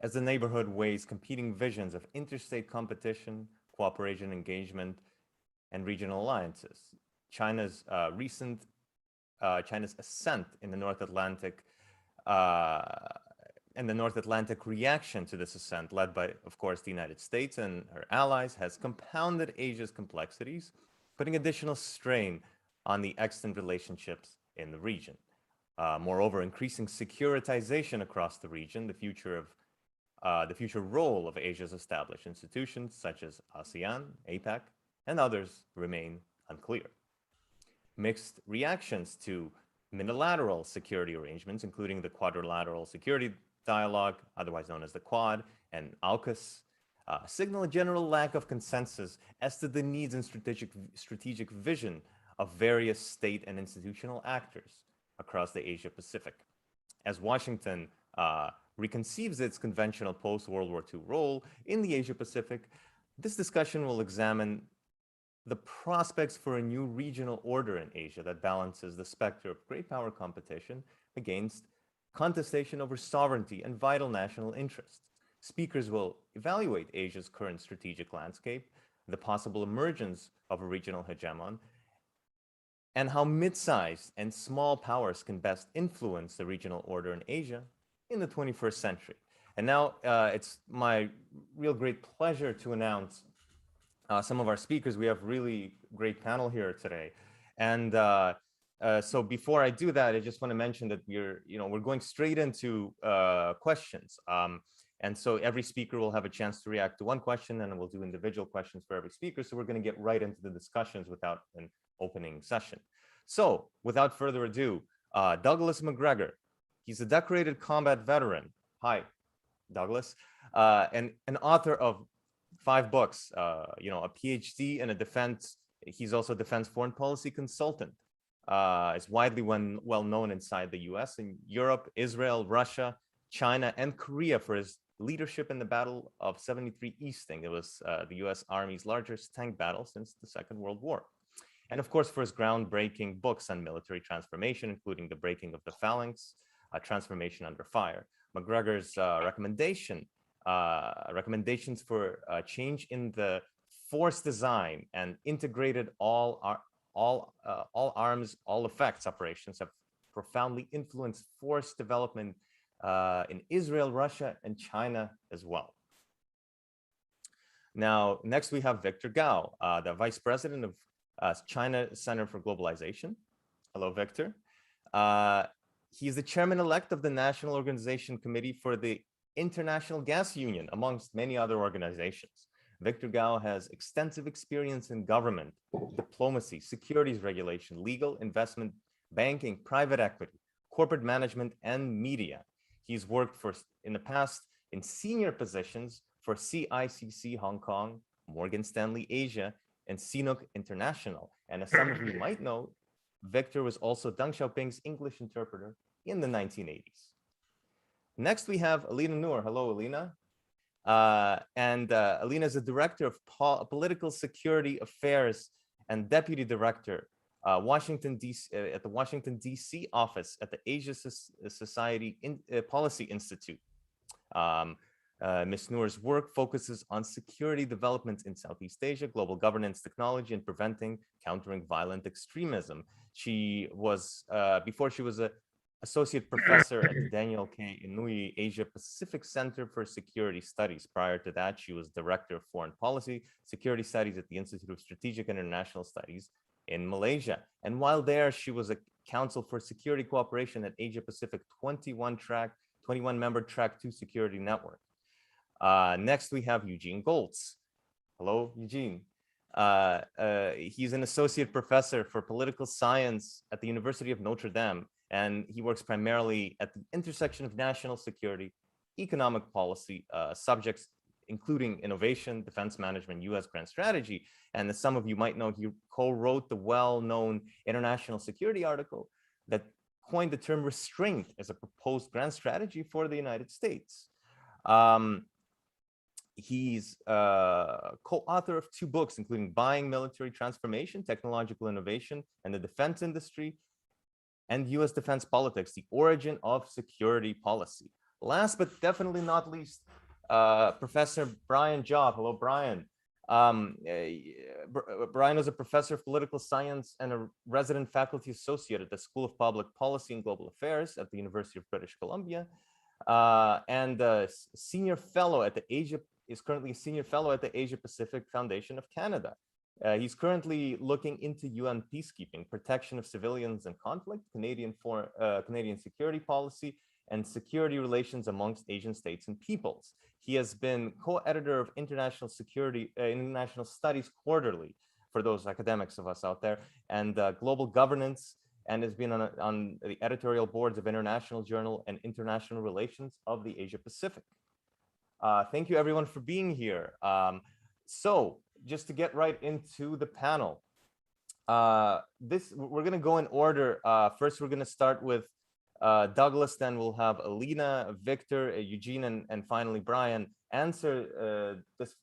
as the neighborhood weighs competing visions of interstate competition, cooperation, engagement, and regional alliances. China's China's ascent in the North Atlantic and the North Atlantic reaction to this ascent, led by, of course, the United States and her allies, has compounded Asia's complexities, putting additional strain on the extant relationships in the region. Moreover, increasing securitization across the region, the future role of Asia's established institutions such as ASEAN, APEC, and others remain unclear. Mixed reactions to minilateral security arrangements, including the Quadrilateral Security Dialogue, otherwise known as the Quad, and AUKUS, signal a general lack of consensus as to the needs and strategic vision of various state and institutional actors across the Asia-Pacific. As Washington reconceives its conventional post-World War II role in the Asia-Pacific, this discussion will examine the prospects for a new regional order in Asia that balances the specter of great power competition against contestation over sovereignty and vital national interests. Speakers will evaluate Asia's current strategic landscape, the possible emergence of a regional hegemon, and how mid-sized and small powers can best influence the regional order in Asia in the 21st century. And now it's my real great pleasure to announce some of our speakers. We have really great panel here today. And so before I do that, I just want to mention that we're going straight into questions. And so every speaker will have a chance to react to one question, and we'll do individual questions for every speaker. So we're going to get right into the discussions without an opening session. So without further ado, Douglas McGregor, he's a decorated combat veteran. Hi, Douglas, and an author of 5 books, a PhD in a defense. He's also a defense foreign policy consultant. Is widely well known inside the US and Europe, Israel, Russia, China, and Korea for his leadership in the Battle of 73 Easting. It was the US Army's largest tank battle since the Second World War. And of course, for his groundbreaking books on military transformation, including The Breaking of the Phalanx, Transformation Under Fire. McGregor's recommendations for change in the force design and integrated all arms, all effects operations have profoundly influenced force development in Israel, Russia, and China as well. Now, next we have Victor Gao, the Vice President of China Center for Globalization. Hello, Victor. He's the chairman-elect of the National Organization Committee for the International Gas Union, amongst many other organizations. Victor Gao has extensive experience in government, diplomacy, securities regulation, legal, investment, banking, private equity, corporate management, and media. He's worked in the past in senior positions for CICC Hong Kong, Morgan Stanley Asia, and CNOOC International. And as some of you might know, Victor was also Deng Xiaoping's English interpreter in the 1980s. Next, we have Alina Noor. Hello, Alina. Alina is the Director of Political Security Affairs and Deputy Director at the Washington, D.C. office at the Asia Society Policy Institute. Ms. Noor's work focuses on security developments in Southeast Asia, global governance, technology, and countering violent extremism. She was, before she was an associate professor at the Daniel K. Inouye Asia Pacific Center for Security Studies. Prior to that, she was Director of Foreign Policy, Security Studies at the Institute of Strategic and International Studies in Malaysia. And while there, she was a Council for Security Cooperation at Asia Pacific 21-member Track 2 Security Network. Next, we have Eugene Goltz. Hello, Eugene. He's an associate professor for political science at the University of Notre Dame, and he works primarily at the intersection of national security, economic policy subjects, including innovation, defense management, US grand strategy. And as some of you might know, he co-wrote the well-known international security article that coined the term restraint as a proposed grand strategy for the United States. He's co-author of 2 books, including Buying Military Transformation, Technological Innovation, and the Defense Industry, and US Defense Politics, The Origin of Security Policy. Last but definitely not least, Professor Brian Job. Hello, Brian. Brian is a professor of political science and a resident faculty associate at the School of Public Policy and Global Affairs at the University of British Columbia, and senior fellow at the currently a senior fellow at the Asia Pacific Foundation of Canada. He's currently looking into UN peacekeeping, protection of civilians in conflict, Canadian security policy, and security relations amongst Asian states and peoples. He has been co-editor of International Studies Quarterly, for those academics of us out there, and Global Governance, and has been on the editorial boards of International Journal and International Relations of the Asia Pacific. Thank you everyone for being here. So just to get right into the panel, we're gonna go in order. First, we're gonna start with Douglas, then we'll have Alina, Victor, Eugene, and finally Brian answer this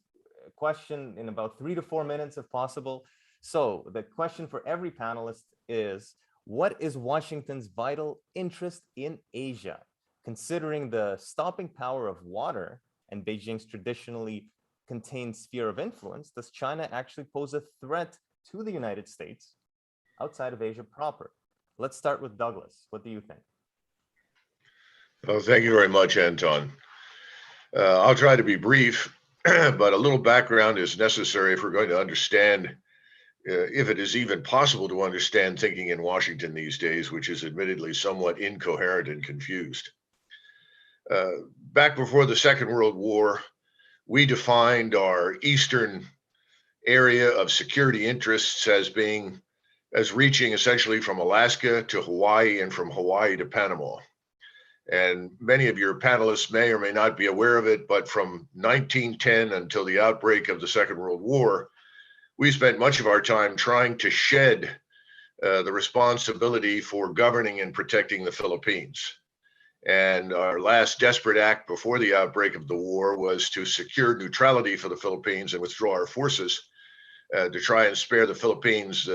question in about 3 to 4 minutes if possible. So the question for every panelist is, what is Washington's vital interest in Asia? Considering the stopping power of water and Beijing's traditionally contained sphere of influence, does China actually pose a threat to the United States outside of Asia proper? Let's start with Douglas. What do you think? Well, thank you very much, Anton. I'll try to be brief, but a little background is necessary if we're going to understand, if it is even possible to understand thinking in Washington these days, which is admittedly somewhat incoherent and confused. Back before the Second World War, we defined our eastern area of security interests as reaching essentially from Alaska to Hawaii and from Hawaii to Panama. And many of your panelists may or may not be aware of it, but from 1910 until the outbreak of the Second World War, we spent much of our time trying to shed the responsibility for governing and protecting the Philippines. And our last desperate act before the outbreak of the war was to secure neutrality for the Philippines and withdraw our forces to try and spare the Philippines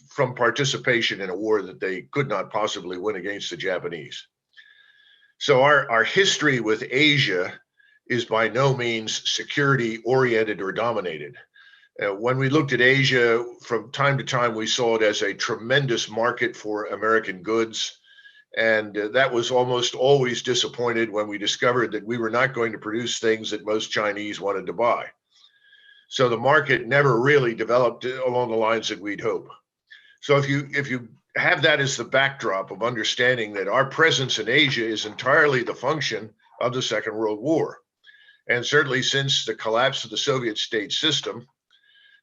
from participation in a war that they could not possibly win against the Japanese. So our history with Asia is by no means security oriented or dominated. When we looked at Asia from time to time, we saw it as a tremendous market for American goods. And that was almost always disappointed when we discovered that we were not going to produce things that most Chinese wanted to buy. So the market never really developed along the lines that we'd hope. So if you have that as the backdrop of understanding that our presence in Asia is entirely the function of the Second World War. And certainly since the collapse of the Soviet state system,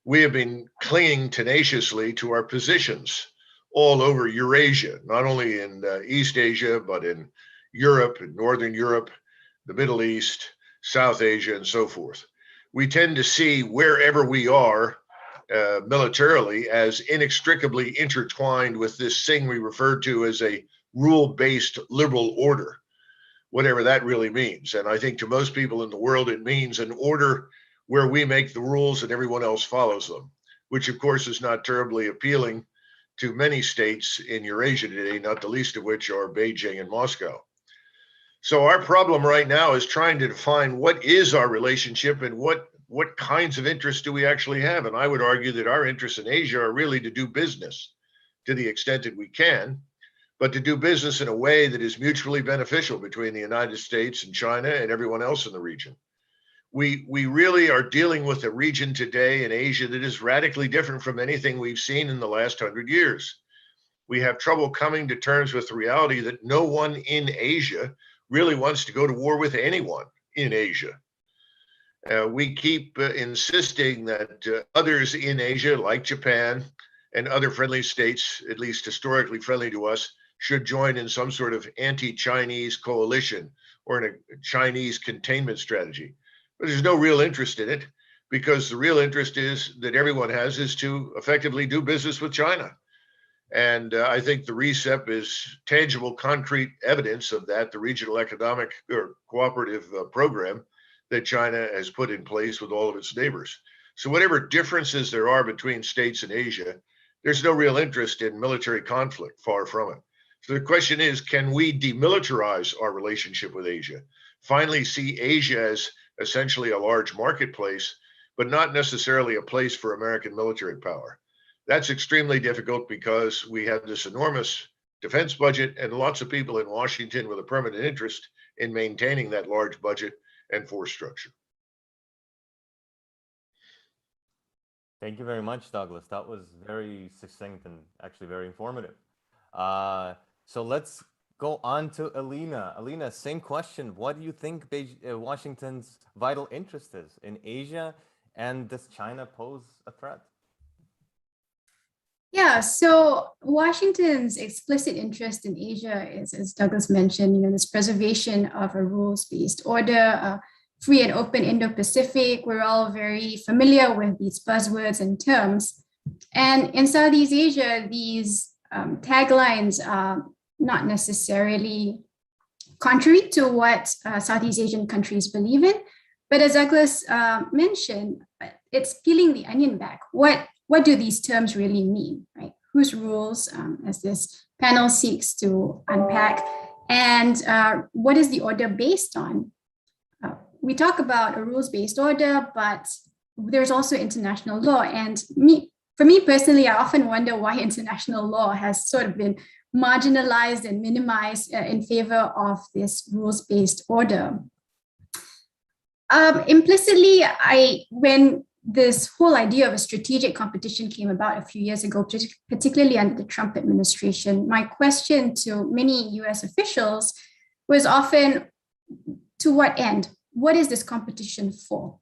we have been clinging tenaciously to our positions all over Eurasia, not only in East Asia, but in Europe, in Northern Europe, the Middle East, South Asia, and so forth. We tend to see wherever we are militarily as inextricably intertwined with this thing we refer to as a rule-based liberal order, whatever that really means. And I think to most people in the world, it means an order where we make the rules and everyone else follows them, which of course is not terribly appealing to many states in Eurasia today, not the least of which are Beijing and Moscow. So our problem right now is trying to define what is our relationship and what kinds of interests do we actually have. And I would argue that our interests in Asia are really to do business to the extent that we can, but to do business in a way that is mutually beneficial between the United States and China and everyone else in the region. We really are dealing with a region today in Asia that is radically different from anything we've seen in the last 100 years. We have trouble coming to terms with the reality that no one in Asia really wants to go to war with anyone in Asia. We keep insisting that others in Asia, like Japan and other friendly states, at least historically friendly to us, should join in some sort of anti-Chinese coalition or in a Chinese containment strategy. But there's no real interest in it, because the real interest is that everyone has is to effectively do business with China. And I think the RCEP is tangible, concrete evidence of that, the regional economic or cooperative program that China has put in place with all of its neighbors. So whatever differences there are between states in Asia, there's no real interest in military conflict, far from it. So the question is, can we demilitarize our relationship with Asia? Finally see Asia as essentially a large marketplace, but not necessarily a place for American military power. That's extremely difficult because we have this enormous defense budget and lots of people in Washington with a permanent interest in maintaining that large budget and force structure. Thank you very much, Douglas. That was very succinct and actually very informative. So let's go on to Alina. Alina, same question. What do you think Washington's vital interest is in Asia, and does China pose a threat? Yeah, so Washington's explicit interest in Asia is, as Douglas mentioned, this preservation of a rules-based order, free and open Indo-Pacific. We're all very familiar with these buzzwords and terms. And in Southeast Asia, these taglines are not necessarily contrary to what Southeast Asian countries believe in. But as Douglas mentioned, it's peeling the onion back. What do these terms really mean, right? Whose rules, as this panel seeks to unpack, and what is the order based on? We talk about a rules-based order, but there's also international law. And for me personally, I often wonder why international law has sort of been marginalized and minimized in favor of this rules-based order. Implicitly, when this whole idea of a strategic competition came about a few years ago, particularly under the Trump administration, my question to many US officials was often, to what end? What is this competition for?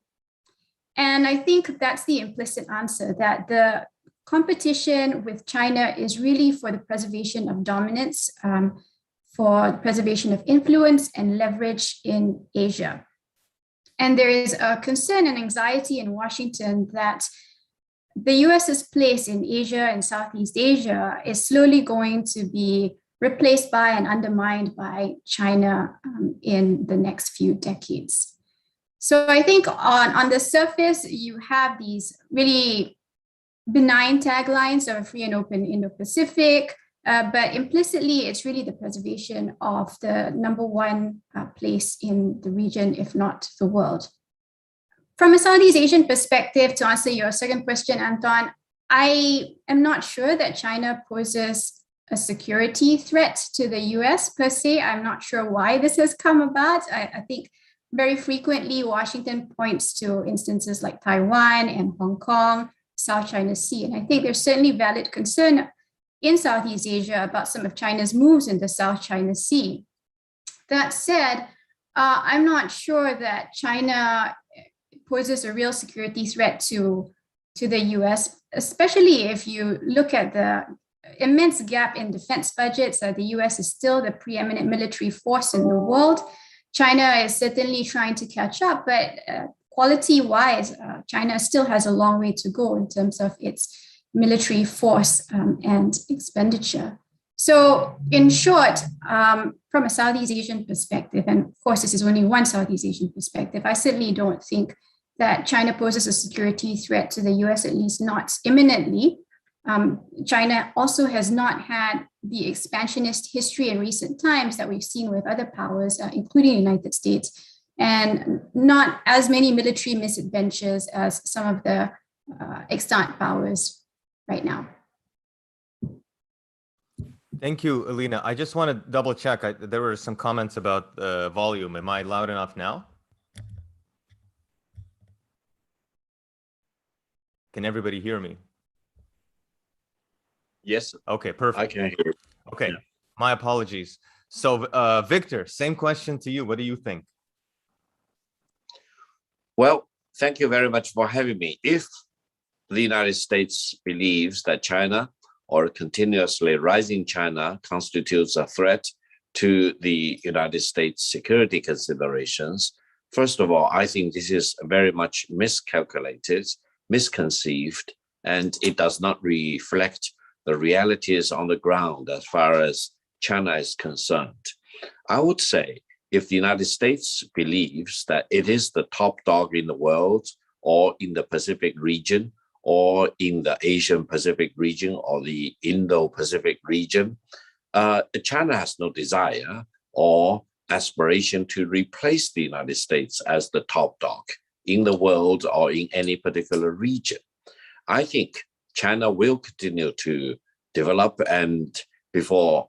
And I think that's the implicit answer, that the competition with China is really for the preservation of dominance, for the preservation of influence and leverage in Asia. And there is a concern and anxiety in Washington that the US's place in Asia and Southeast Asia is slowly going to be replaced by and undermined by China in the next few decades. So I think on the surface, you have these really benign taglines of free and open Indo-Pacific, but implicitly, it's really the preservation of the number one place in the region, if not the world. From a Southeast Asian perspective, to answer your second question, Anton, I am not sure that China poses a security threat to the US per se. I'm not sure why this has come about. I think very frequently Washington points to instances like Taiwan and Hong Kong, South China Sea. And I think there's certainly valid concern in Southeast Asia about some of China's moves in the South China Sea. That said, I'm not sure that China poses a real security threat to the US, especially if you look at the immense gap in defense budgets. The US is still the preeminent military force in the world. China is certainly trying to catch up, but quality-wise, China still has a long way to go in terms of its military force and expenditure. So in short, from a Southeast Asian perspective, and of course this is only one Southeast Asian perspective, I certainly don't think that China poses a security threat to the US, at least not imminently. China also has not had the expansionist history in recent times that we've seen with other powers, including the United States, and not as many military misadventures as some of the extant powers right now. Thank you, Alina. I just want to double check. There were some comments about volume. Am I loud enough now? Can everybody hear me? Yes. Okay, perfect. I can hear. Okay, Yeah. My apologies. So, Victor, same question to you. What do you think? Well, thank you very much for having me. If the United States believes that China or continuously rising China constitutes a threat to the United States security considerations, first of all, I think this is very much miscalculated, misconceived, and it does not reflect the realities on the ground as far as China is concerned. I would say if the United States believes that it is the top dog in the world or in the Pacific region or in the Asian Pacific region or the Indo-Pacific region, China has no desire or aspiration to replace the United States as the top dog in the world or in any particular region. I think China will continue to develop, and before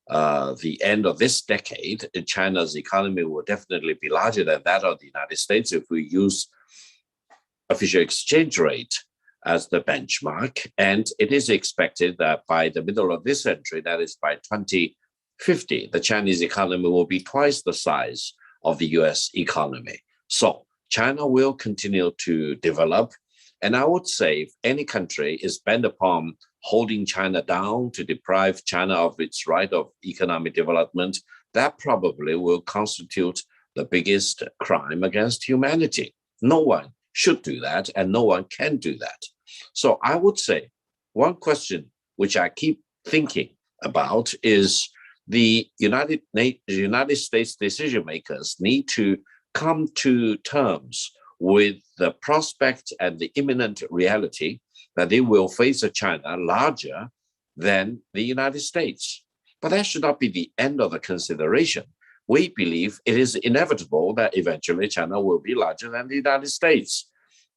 the end of this decade, China's economy will definitely be larger than that of the United States if we use official exchange rate as the benchmark. And it is expected that by the middle of this century, that is by 2050, the Chinese economy will be twice the size of the US economy. So China will continue to develop. And I would say if any country is bent upon holding China down to deprive China of its right of economic development, that probably will constitute the biggest crime against humanity. No one should do that, and no one can do that. So I would say one question which I keep thinking about is the United States decision makers need to come to terms with the prospect and the imminent reality that they will face a China larger than the United States. But that should not be the end of the consideration. We believe it is inevitable that eventually China will be larger than the United States.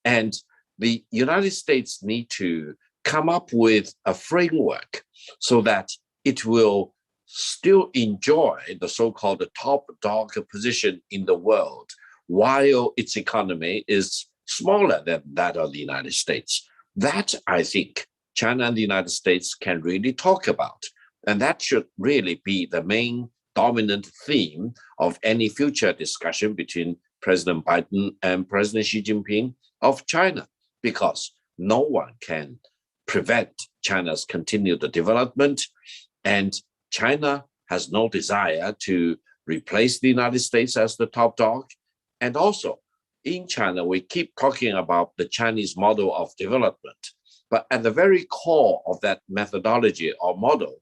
And the United States need to come up with a framework so that it will still enjoy the so-called top dog position in the world, while its economy is smaller than that of the United States. That, I think, China and the United States can really talk about. And that should really be the main dominant theme of any future discussion between President Biden and President Xi Jinping of China, because no one can prevent China's continued development. And China has no desire to replace the United States as the top dog. And also, in China, we keep talking about the Chinese model of development. But at the very core of that methodology or model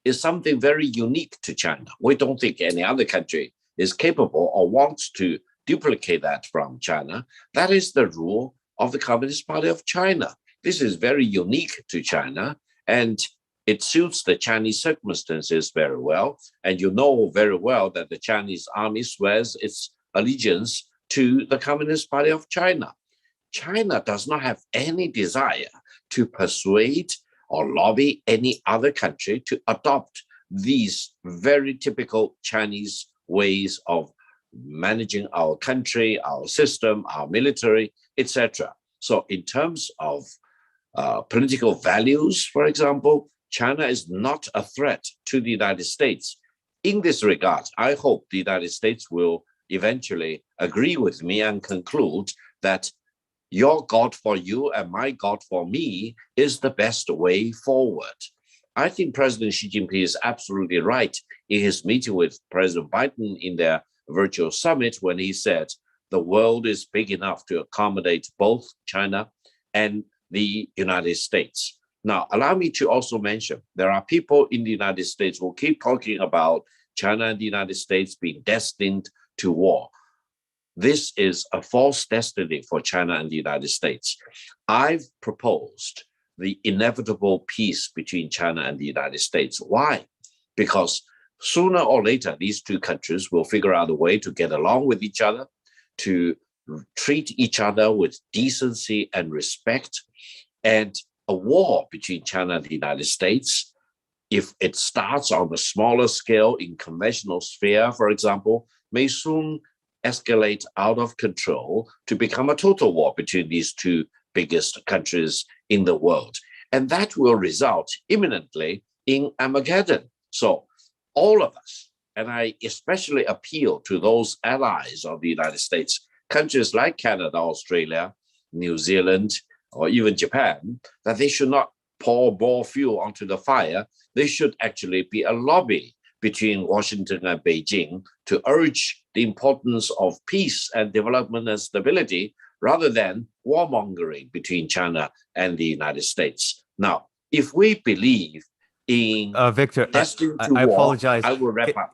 is something very unique to China. We don't think any other country is capable or wants to duplicate that from China. That is the rule of the Communist Party of China. This is very unique to China, and it suits the Chinese circumstances very well. And you know very well that the Chinese army swears its allegiance to the Communist Party of China. China does not have any desire to persuade or lobby any other country to adopt these very typical Chinese ways of managing our country, our system, our military, etc. So in terms of political values, for example, China is not a threat to the United States. In this regard, I hope the United States will eventually agree with me and conclude that your God for you and my God for me is the best way forward. I think President Xi Jinping is absolutely right in his meeting with President Biden in their virtual summit when he said the world is big enough to accommodate both China and the United States. Now, allow me to also mention, there are people in the United States who keep talking about China and the United States being destined to war. This is a false destiny for China and the United States. I've proposed the inevitable peace between China and the United States. Why? Because sooner or later, these two countries will figure out a way to get along with each other, to treat each other with decency and respect. And a war between China and the United States, if it starts on a smaller scale in conventional sphere, for example, may soon escalate out of control to become a total war between these two biggest countries in the world. And that will result imminently in Armageddon. So all of us, and I especially appeal to those allies of the United States, countries like Canada, Australia, New Zealand, or even Japan, that they should not pour more fuel onto the fire. They should actually be a lobby between Washington and Beijing to urge the importance of peace and development and stability rather than warmongering between China and the United States. Now, if we believe in Victor, destined to I war, apologize. I will wrap up.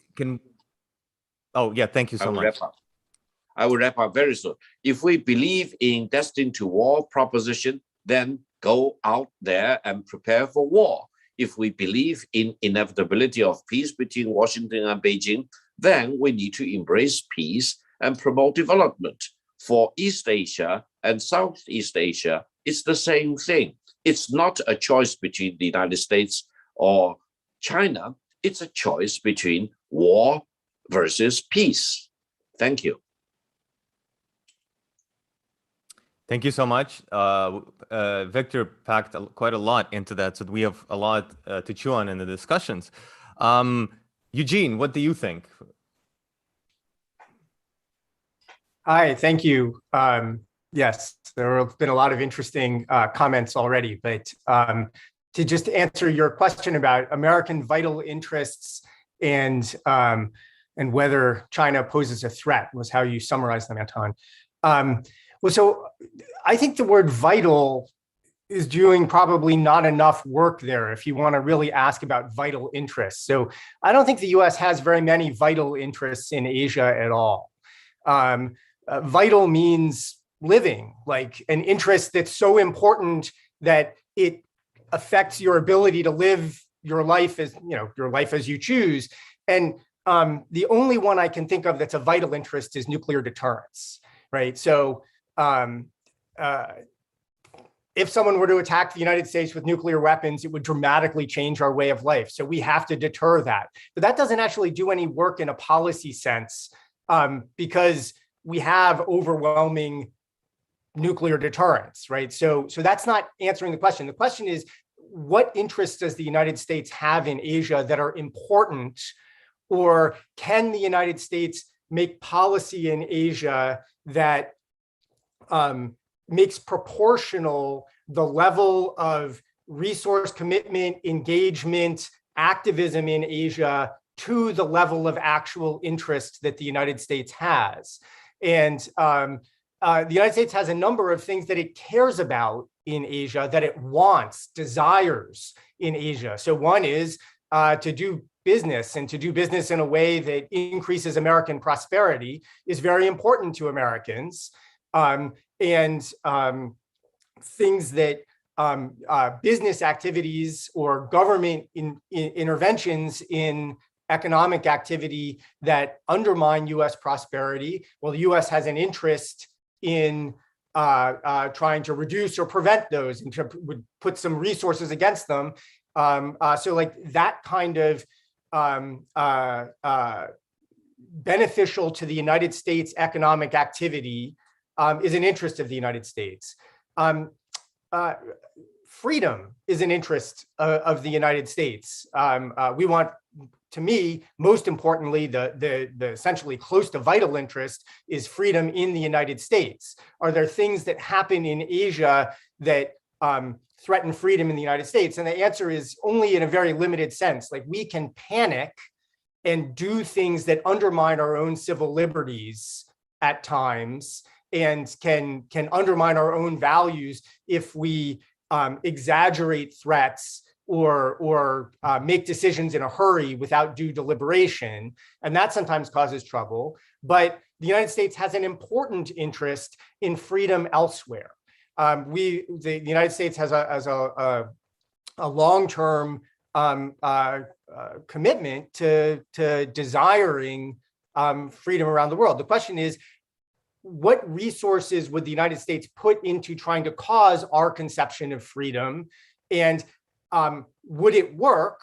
Oh, yeah, thank you so much. I will wrap up very soon. If we believe in destined to war proposition, then go out there and prepare for war. if we believe in inevitability of peace between Washington and Beijing, then we need to embrace peace and promote development. For East Asia and Southeast Asia, it's the same thing. It's not a choice between the United States or China. It's a choice between war versus peace. Thank you. Thank you so much. Victor packed quite a lot into that, so we have a lot to chew on in the discussions. Eugene, what do you think? Hi, thank you. Yes, there have been a lot of interesting comments already, but to just answer your question about American vital interests and whether China poses a threat was how you summarized them, Anton. Well, so I think the word vital is doing probably not enough work there if you want to really ask about vital interests. So I don't think the US has very many vital interests in Asia at all. Vital means living, like an interest that's so important that it affects your ability to live your life as, your life as you choose. And the only one I can think of that's a vital interest is nuclear deterrence, right? So if someone were to attack the United States with nuclear weapons, it would dramatically change our way of life. So we have to deter that. But that doesn't actually do any work in a policy sense because we have overwhelming nuclear deterrence, right? So that's not answering the question. The question is, what interests does the United States have in Asia that are important, or can the United States make policy in Asia that makes proportional the level of resource commitment, engagement, activism in Asia to the level of actual interest that the United States has? And the United States has a number of things that it cares about in Asia, that it wants, desires in Asia. So one is to do business, and to do business in a way that increases American prosperity is very important to Americans. Things that business activities or government interventions in economic activity that undermine US prosperity, well, the US has an interest in trying to reduce or prevent those and would put some resources against them. So like that kind of beneficial to the United States economic activity is an interest of the United States. Freedom is an interest of the United States. We want, to me, most importantly, the essentially close to vital interest is freedom in the United States. Are there things that happen in Asia that threaten freedom in the United States? And the answer is only in a very limited sense. Like, we can panic and do things that undermine our own civil liberties at times, and can undermine our own values if we exaggerate threats or make decisions in a hurry without due deliberation. And that sometimes causes trouble. But the United States has an important interest in freedom elsewhere. The United States has a long-term commitment to desiring freedom around the world. The question is, what resources would the United States put into trying to cause our conception of freedom? And would it work,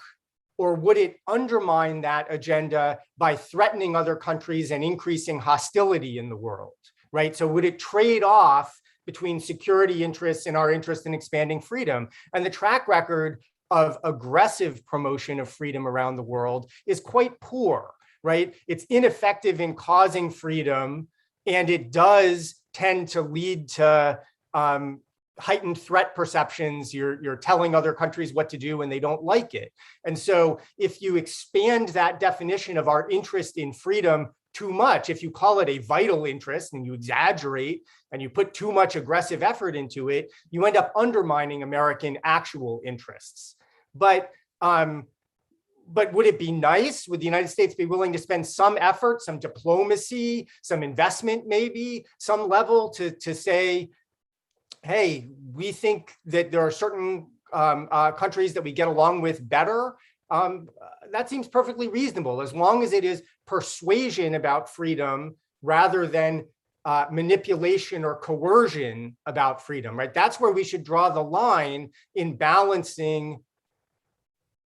or would it undermine that agenda by threatening other countries and increasing hostility in the world, right? So would it trade off between security interests and our interest in expanding freedom? And the track record of aggressive promotion of freedom around the world is quite poor, right? It's ineffective in causing freedom, and it does tend to lead to heightened threat perceptions. You're telling other countries what to do when they don't like it. And so if you expand that definition of our interest in freedom too much, if you call it a vital interest and you exaggerate and you put too much aggressive effort into it, you end up undermining American actual interests. But would it be nice? Would the United States be willing to spend some effort, some diplomacy, some investment, maybe some level to say, hey, we think that there are certain countries that we get along with better, that seems perfectly reasonable, as long as it is persuasion about freedom rather than manipulation or coercion about freedom, right? That's where we should draw the line in balancing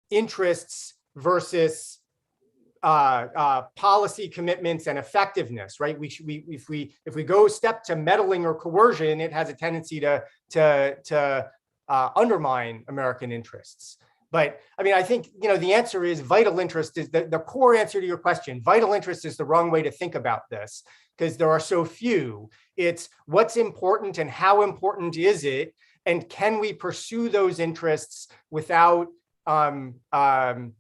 interests versus policy commitments and effectiveness, right? If we go step to meddling or coercion, it has a tendency to undermine American interests. But I mean, I think, the answer is vital interest is the core answer to your question. Vital interest is the wrong way to think about this because there are so few. It's what's important and how important is it? And can we pursue those interests without blowback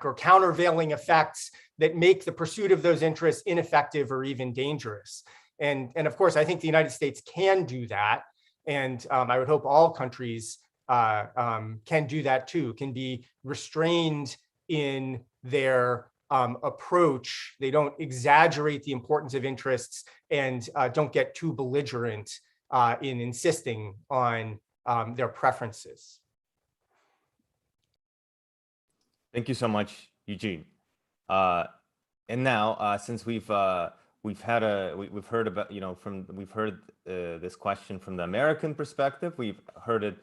or countervailing effects that make the pursuit of those interests ineffective or even dangerous? And of course, I think the United States can do that. And I would hope all countries can do that too, can be restrained in their approach. They don't exaggerate the importance of interests and don't get too belligerent in insisting on their preferences. Thank you so much, Eugene. And now, since we've heard about, we've heard this question from the American perspective. We've heard it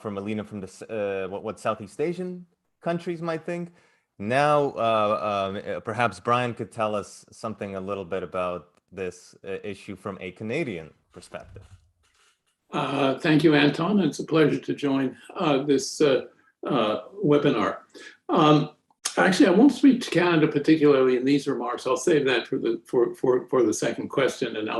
from Alina from the what Southeast Asian countries might think. Now, perhaps Brian could tell us something a little bit about this issue from a Canadian perspective. Thank you, Anton. It's a pleasure to join this webinar. Actually, I won't speak to Canada particularly in these remarks. I'll save that for the second question, and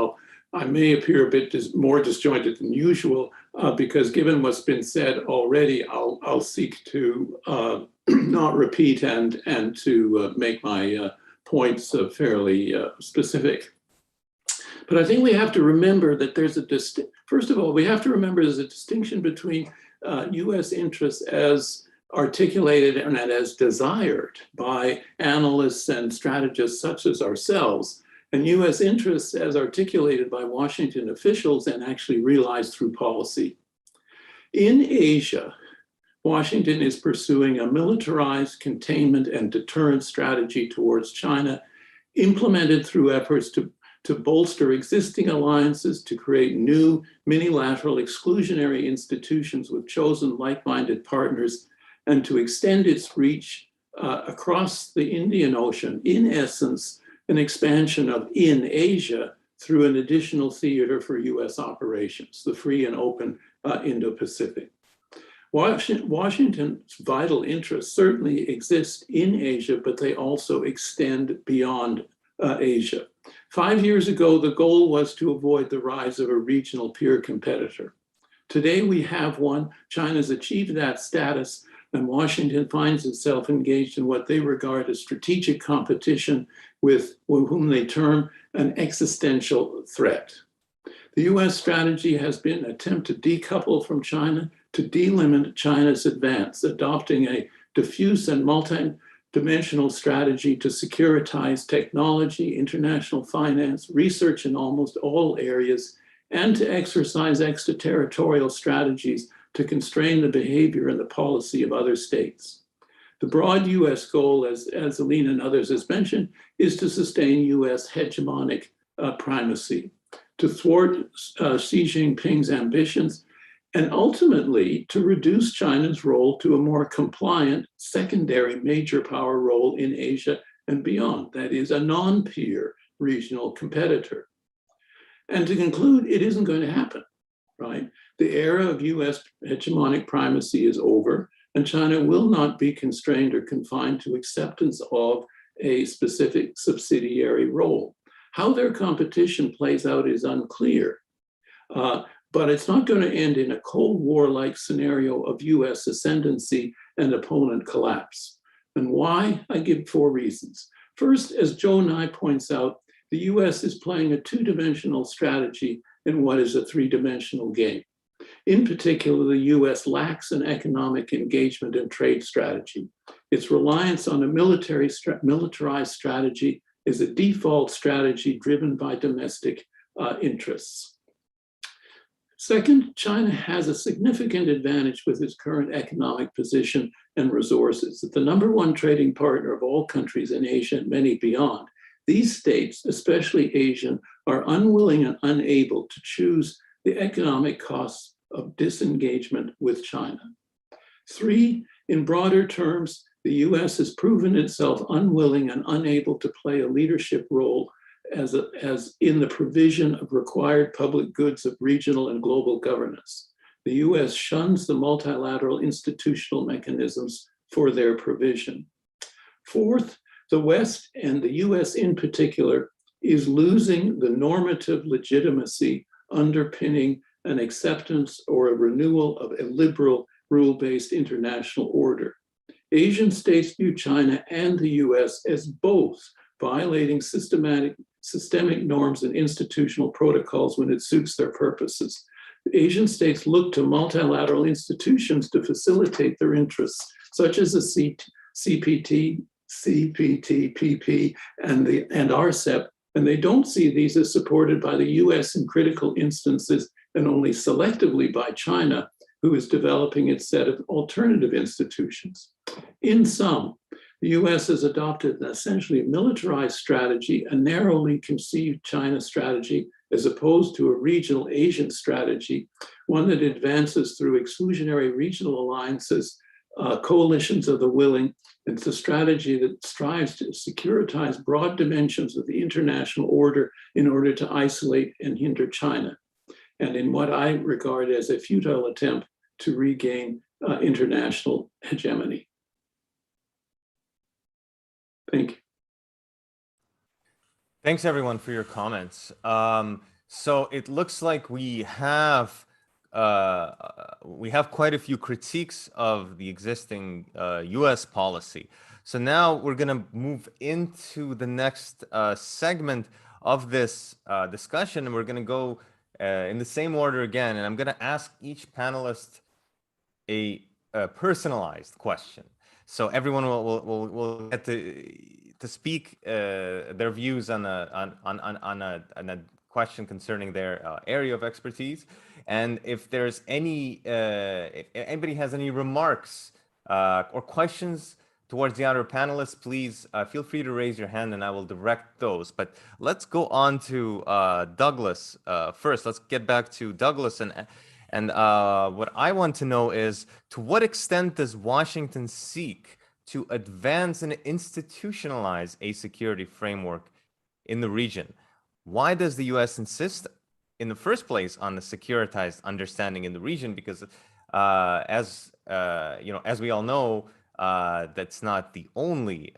I may appear a bit more disjointed than usual because given what's been said already, I'll seek to not repeat and to make my points fairly specific. But I think we have to remember that there's first of all, we have to remember there's a distinction between U.S. interests as articulated and as desired by analysts and strategists such as ourselves, and U.S. interests as articulated by Washington officials and actually realized through policy. In Asia, Washington is pursuing a militarized containment and deterrence strategy towards China, implemented through efforts to bolster existing alliances, to create new minilateral exclusionary institutions with chosen like-minded partners, and to extend its reach across the Indian Ocean, in essence, an expansion of in Asia through an additional theater for US operations, the free and open Indo-Pacific. Washington's vital interests certainly exist in Asia, but they also extend beyond Asia. 5 years ago, the goal was to avoid the rise of a regional peer competitor. Today, we have one. China's achieved that status, and Washington finds itself engaged in what they regard as strategic competition with whom they term an existential threat. The US strategy has been an attempt to decouple from China, to delimit China's advance, adopting a diffuse and multi-dimensional strategy to securitize technology, international finance, research in almost all areas, and to exercise extraterritorial strategies to constrain the behavior and the policy of other states. The broad US goal, as Alina and others has mentioned, is to sustain US hegemonic primacy, to thwart Xi Jinping's ambitions, and ultimately to reduce China's role to a more compliant secondary major power role in Asia and beyond, that is, a non-peer regional competitor. And to conclude, it isn't going to happen, right? The era of US hegemonic primacy is over, and China will not be constrained or confined to acceptance of a specific subsidiary role. How their competition plays out is unclear, but it's not going to end in a Cold War-like scenario of US ascendancy and opponent collapse. And why? I give 4 reasons. First, as Joe Nye points out, the US is playing a two-dimensional strategy in what is a three-dimensional game. In particular, the US lacks an economic engagement and trade strategy. Its reliance on a militarized strategy is a default strategy driven by domestic interests. Second, China has a significant advantage with its current economic position and resources. As the #1 trading partner of all countries in Asia and many beyond, these states, especially Asian, are unwilling and unable to choose the economic costs of disengagement with China. 3, in broader terms, the US has proven itself unwilling and unable to play a leadership role as in the provision of required public goods of regional and global governance. The US shuns the multilateral institutional mechanisms for their provision. Fourth, the West, and the US in particular, is losing the normative legitimacy underpinning an acceptance or a renewal of a liberal rule-based international order. Asian states view China and the US as both violating systemic norms and institutional protocols when it suits their purposes. Asian states look to multilateral institutions to facilitate their interests, such as the CPTPP, and RCEP, and they don't see these as supported by the US in critical instances and only selectively by China, who is developing its set of alternative institutions. In sum, the US has adopted an essentially militarized strategy, a narrowly conceived China strategy, as opposed to a regional Asian strategy, one that advances through exclusionary regional alliances, coalitions of the willing. It's a strategy that strives to securitize broad dimensions of the international order in order to isolate and hinder China, and in what I regard as a futile attempt to regain international hegemony. Thank you. Thanks everyone for your comments. So it looks like we have quite a few critiques of the existing US policy. So now we're going to move into the next segment of this discussion, and we're going to go in the same order again. And I'm going to ask each panelist a personalized question. So everyone will get to speak their views on a question concerning their area of expertise. And if there's any, if anybody has any remarks or questions towards the other panelists, please feel free to raise your hand and I will direct those. But let's go on to Douglas first. Let's get back to Douglas. And what I want to know is, to what extent does Washington seek to advance and institutionalize a security framework in the region? Why does the US insist in the first place on the securitized understanding in the region? Because as we all know, that's not the only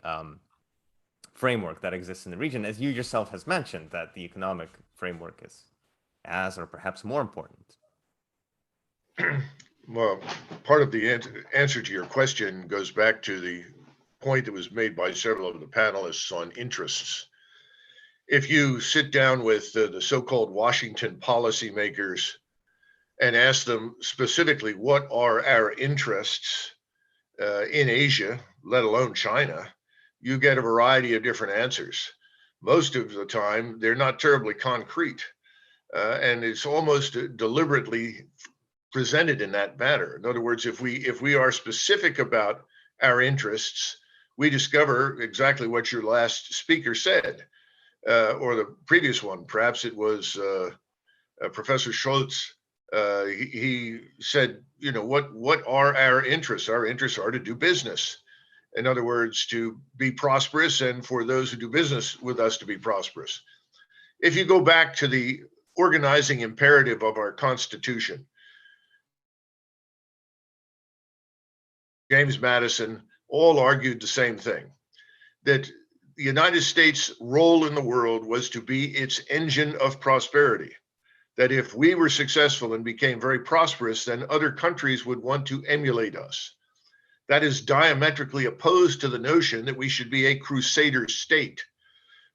framework that exists in the region. As you yourself has mentioned, that the economic framework is as or perhaps more important. Well, part of the answer to your question goes back to the point that was made by several of the panelists on interests. If you sit down with the so-called Washington policymakers and ask them specifically what are our interests in Asia, let alone China, you get a variety of different answers. Most of the time, they're not terribly concrete, and it's almost deliberately presented in that manner. In other words, if we are specific about our interests, we discover exactly what your last speaker said, or the previous one. Perhaps it was Professor Schultz. He said, what are our interests? Our interests are to do business. In other words, to be prosperous, and for those who do business with us to be prosperous. If you go back to the organizing imperative of our Constitution, James Madison all argued the same thing, that the United States' role in the world was to be its engine of prosperity. That if we were successful and became very prosperous, then other countries would want to emulate us. That is diametrically opposed to the notion that we should be a crusader state,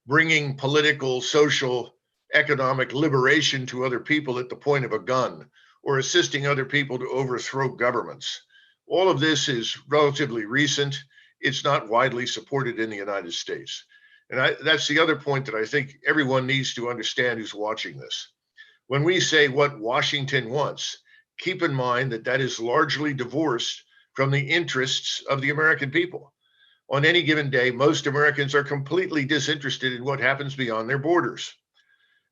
bringing political, social, economic liberation to other people at the point of a gun, or assisting other people to overthrow governments. All of this is relatively recent. It's not widely supported in the United States. And that's the other point that I think everyone needs to understand who's watching this. When we say what Washington wants, keep in mind that that is largely divorced from the interests of the American people. On any given day, most Americans are completely disinterested in what happens beyond their borders.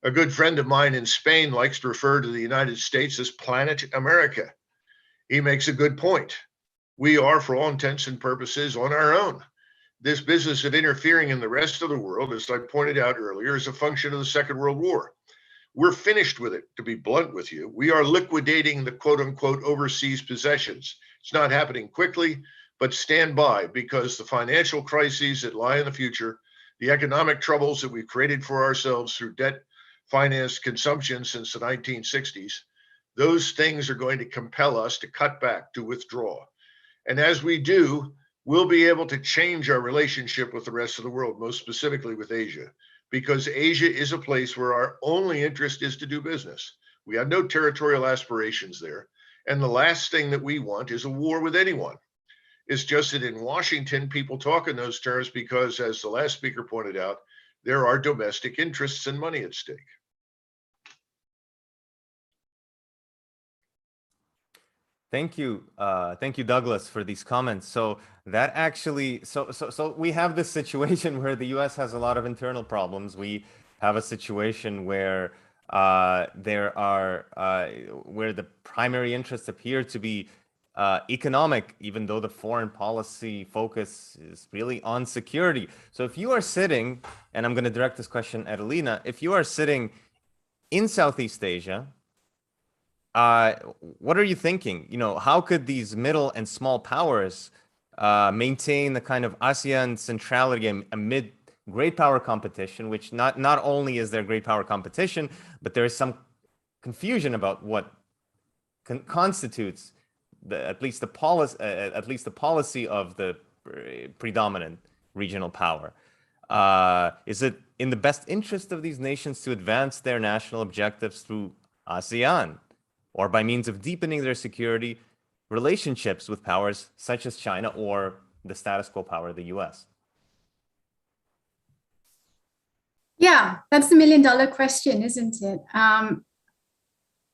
A good friend of mine in Spain likes to refer to the United States as Planet America. He makes a good point. We are, for all intents and purposes, on our own. This business of interfering in the rest of the world, as I pointed out earlier, is a function of the Second World War. We're finished with it, to be blunt with you. We are liquidating the quote unquote overseas possessions. It's not happening quickly, but stand by, because the financial crises that lie in the future, the economic troubles that we've created for ourselves through debt financed consumption since the 1960s, those things are going to compel us to cut back, to withdraw. And as we do, we'll be able to change our relationship with the rest of the world, most specifically with Asia, because Asia is a place where our only interest is to do business. We have no territorial aspirations there. And the last thing that we want is a war with anyone. It's just that in Washington, people talk in those terms because, as the last speaker pointed out, there are domestic interests and money at stake. Thank you, Douglas, for these comments. So that actually, so we have this situation where the U.S. has a lot of internal problems. We have a situation where there are where the primary interests appear to be economic, even though the foreign policy focus is really on security. So if you are sitting, and I'm going to direct this question at Alina, if you are sitting in Southeast Asia, what are you thinking? You know, how could these middle and small powers maintain the kind of ASEAN centrality amid great power competition, which not only is there great power competition, but there is some confusion about what constitutes at least the policy of the predominant regional power. Is it in the best interest of these nations to advance their national objectives through ASEAN, or by means of deepening their security relationships with powers such as China or the status quo power of the US? Yeah, that's the million-dollar question, isn't it?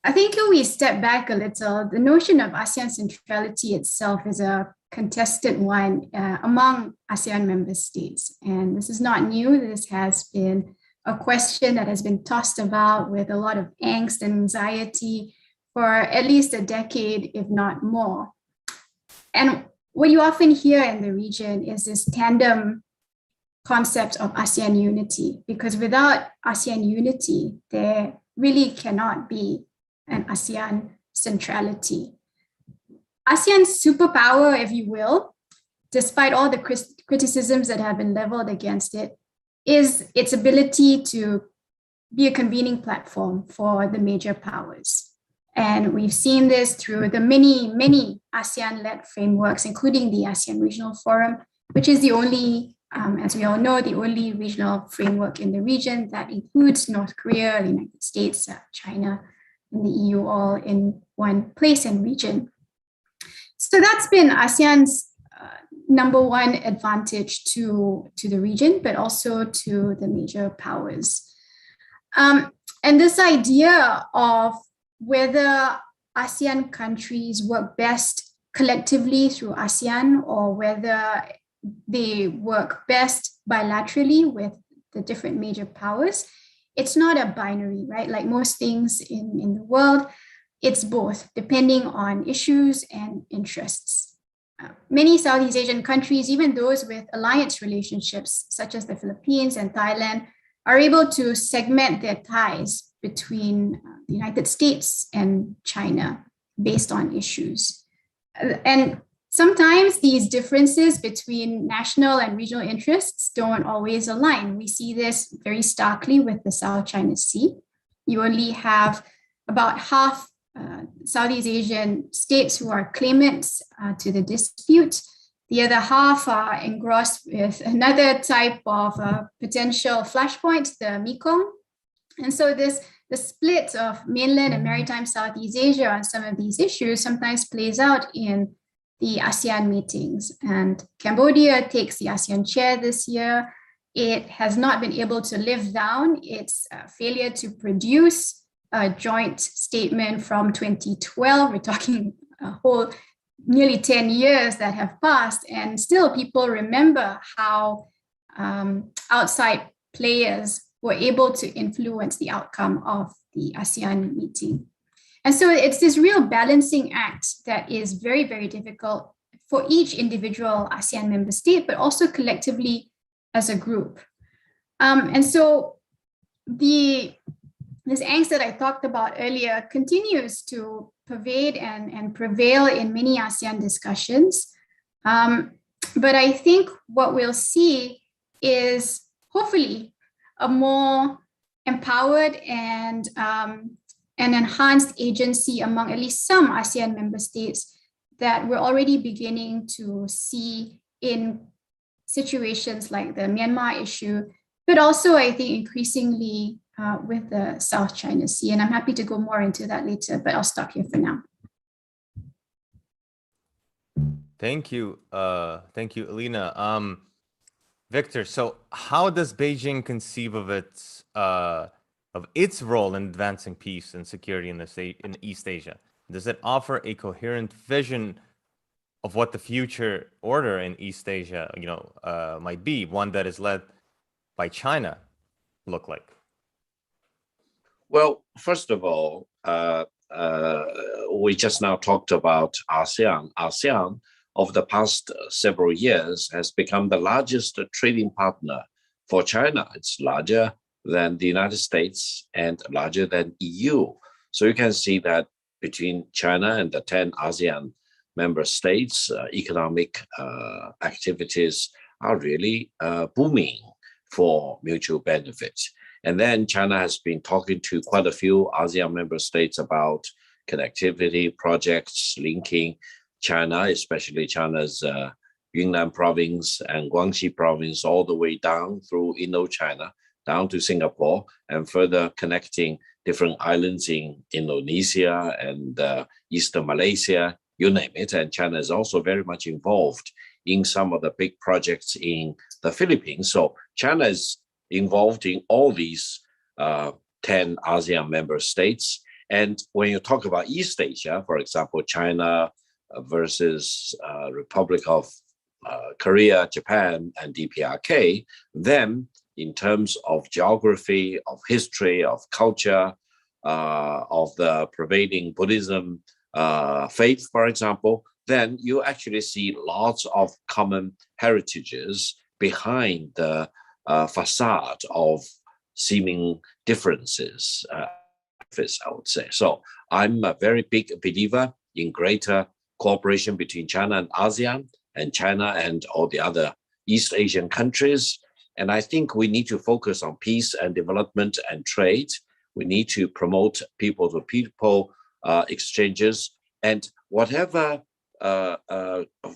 I think if we step back a little, the notion of ASEAN centrality itself is a contested one among ASEAN member states. And this is not new. This has been a question that has been tossed about with a lot of angst and anxiety for at least a decade, if not more. And what you often hear in the region is this tandem concept of ASEAN unity, because without ASEAN unity, there really cannot be an ASEAN centrality. ASEAN's superpower, if you will, despite all the criticisms that have been leveled against it, is its ability to be a convening platform for the major powers. And we've seen this through the many ASEAN-led frameworks, including the ASEAN Regional Forum, which is the only, as we all know, the only regional framework in the region that includes North Korea, the United States, China, and the EU all in one place and region. So that's been ASEAN's number one advantage to the region, but also to the major powers. And this idea of whether ASEAN countries work best collectively through ASEAN or whether they work best bilaterally with the different major powers, it's not a binary, right? Like most things in the world, it's both, depending on issues and interests. Many Southeast Asian countries, even those with alliance relationships, such as the Philippines and Thailand, are able to segment their ties between the United States and China based on issues. And sometimes these differences between national and regional interests don't always align. We see this very starkly with the South China Sea. You only have about half Southeast Asian states who are claimants to the dispute. The other half are engrossed with another type of potential flashpoint, the Mekong. And so the split of mainland and maritime Southeast Asia on some of these issues sometimes plays out in the ASEAN meetings. And Cambodia takes the ASEAN chair this year. It has not been able to live down its failure to produce joint statement from 2012. We're talking a whole nearly 10 years that have passed, and still people remember how outside players were able to influence the outcome of the ASEAN meeting. And so it's this real balancing act that is very, very difficult for each individual ASEAN member state, but also collectively as a group. And so this angst that I talked about earlier continues to pervade and prevail in many ASEAN discussions. But I think what we'll see is hopefully a more empowered and an enhanced agency among at least some ASEAN member states that we're already beginning to see in situations like the Myanmar issue, but also I think increasingly with the South China Sea. And I'm happy to go more into that later, but I'll stop here for now. Thank you. Thank you, Alina. Victor, so how does Beijing conceive of its role in advancing peace and security in East Asia? Does it offer a coherent vision of what the future order in East Asia, might be, one that is led by China, look like? Well, first of all, we just now talked about ASEAN. ASEAN, over the past several years, has become the largest trading partner for China. It's larger than the United States and larger than EU. So you can see that between China and the 10 ASEAN member states, economic activities are really booming for mutual benefit. And then China has been talking to quite a few ASEAN member states about connectivity projects linking China, especially China's Yunnan province and Guangxi province, all the way down through Indochina, down to Singapore, and further connecting different islands in Indonesia and Eastern Malaysia, you name it. And China is also very much involved in some of the big projects in the Philippines. So China is involved in all these 10 ASEAN member states. And when you talk about East Asia, for example, China versus Republic of Korea, Japan, and DPRK, then in terms of geography, of history, of culture, of the prevailing Buddhism faith, for example, then you actually see lots of common heritages behind the facade of seeming differences, I would say. So I'm a very big believer in greater cooperation between China and ASEAN, and China and all the other East Asian countries. And I think we need to focus on peace and development and trade. We need to promote people-to-people exchanges, and whatever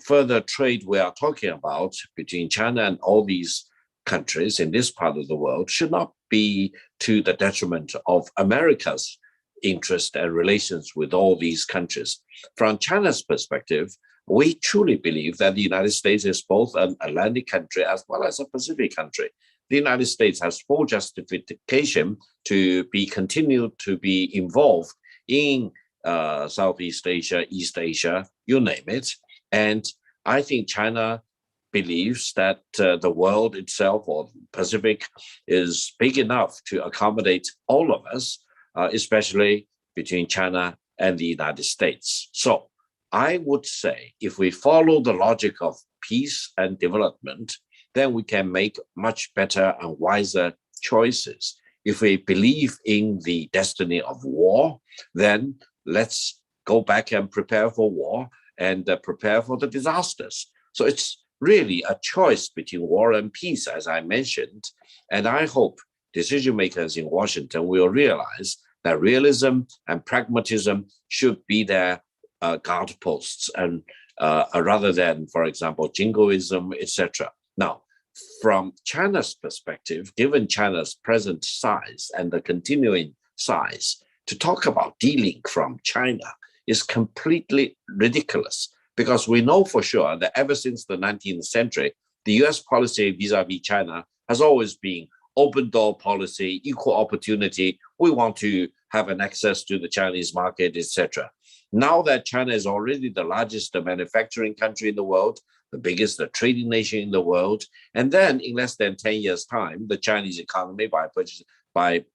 further trade we are talking about between China and all these countries in this part of the world should not be to the detriment of America's interest and relations with all these countries. From China's perspective, we truly believe that the United States is both an Atlantic country as well as a Pacific country. The United States has full justification to continue to be involved in Southeast Asia, East Asia, you name it. And I think China believes that the world itself, or Pacific, is big enough to accommodate all of us, especially between China and the United States. So I would say if we follow the logic of peace and development, then we can make much better and wiser choices. If we believe in the destiny of war, then let's go back and prepare for war and prepare for the disasters. So it's really a choice between war and peace, as I mentioned. And I hope decision makers in Washington will realize that realism and pragmatism should be their guideposts, and rather than, for example, jingoism, etc. Now, from China's perspective, given China's present size and the continuing size, to talk about de-link from China is completely ridiculous, because we know for sure that ever since the 19th century, the US policy vis-a-vis China has always been open door policy, equal opportunity. We want to have an access to the Chinese market, etc. Now that China is already the largest manufacturing country in the world, the biggest trading nation in the world, and then in less than 10 years' time, the Chinese economy by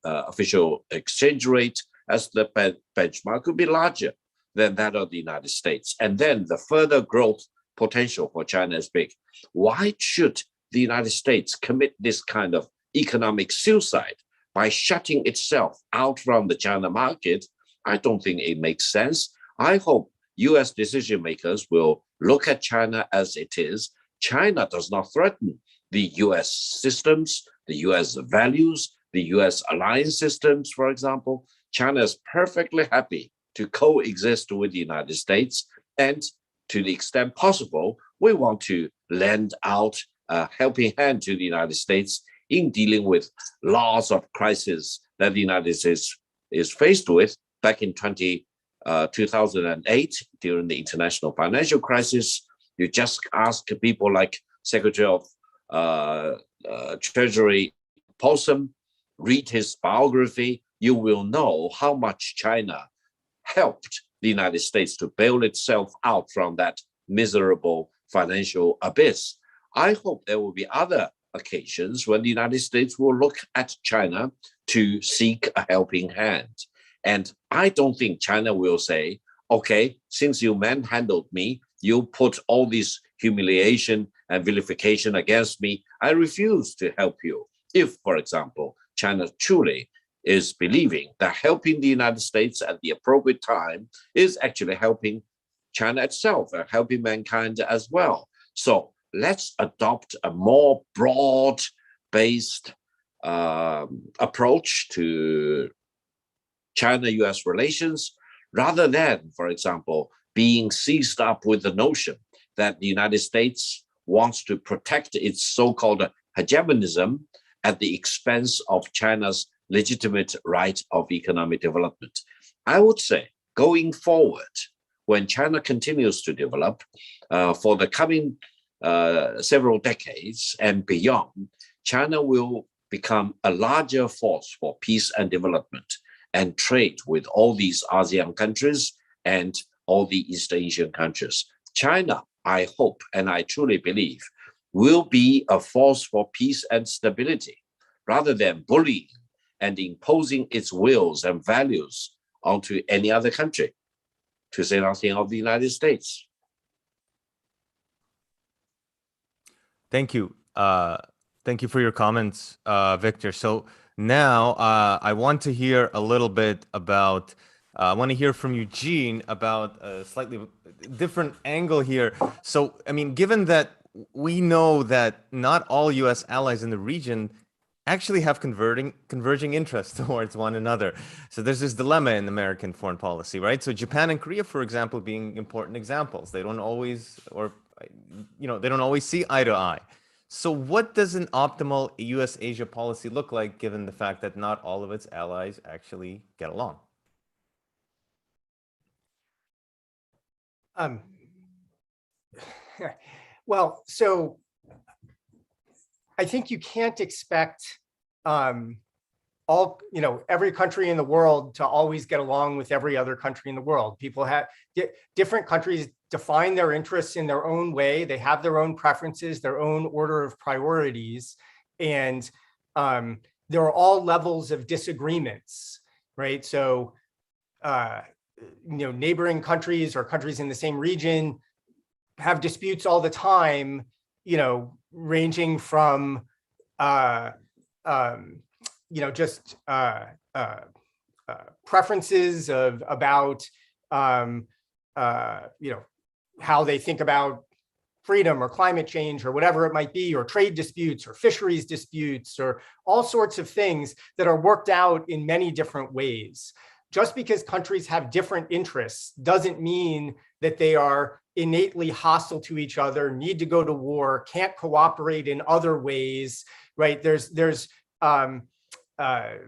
official exchange rate as the benchmark could be larger than that of the United States. And then the further growth potential for China is big. Why should the United States commit this kind of economic suicide by shutting itself out from the China market? I don't think it makes sense. I hope US decision makers will look at China as it is. China does not threaten the US systems, the US values, the US alliance systems, for example. China is perfectly happy to coexist with the United States. And to the extent possible, we want to lend out a helping hand to the United States in dealing with lots of crises that the United States is faced with. Back in 2008, during the international financial crisis, you just ask people like Secretary of Treasury Paulson, read his biography, you will know how much China helped the United States to bail itself out from that miserable financial abyss. I hope there will be other occasions when the United States will look at China to seek a helping hand. And I don't think China will say, okay, since you manhandled me, you put all this humiliation and vilification against me, I refuse to help you. If, for example, China truly is believing that helping the United States at the appropriate time is actually helping China itself and helping mankind as well. So let's adopt a more broad-based approach to China-US relations, rather than, for example, being seized up with the notion that the United States wants to protect its so-called hegemonism at the expense of China's legitimate right of economic development. I would say, going forward, when China continues to develop for the coming several decades and beyond, China will become a larger force for peace and development and trade with all these ASEAN countries and all the East Asian countries. China, I hope and I truly believe, will be a force for peace and stability, rather than bullying and imposing its wills and values onto any other country, to say nothing of the United States. Thank you. Thank you for your comments, Victor. So now I want to hear a little bit about, I want to hear from Eugene about a slightly different angle here. So, I mean, given that we know that not all US allies in the region actually have converging interests towards one another. So there's this dilemma in American foreign policy, right? So Japan and Korea, for example, being important examples. They don't always, or, they don't always see eye to eye. So what does an optimal US-Asia policy look like, given the fact that not all of its allies actually get along? Well, so I think you can't expect every country in the world to always get along with every other country in the world. People have different countries define their interests in their own way. They have their own preferences, their own order of priorities, and there are all levels of disagreements, right? So, neighboring countries or countries in the same region have disputes all the time, ranging from preferences about how they think about freedom or climate change or whatever it might be, or trade disputes or fisheries disputes, or all sorts of things that are worked out in many different ways. Just because countries have different interests doesn't mean that they are innately hostile to each other, need to go to war, can't cooperate in other ways, right? There's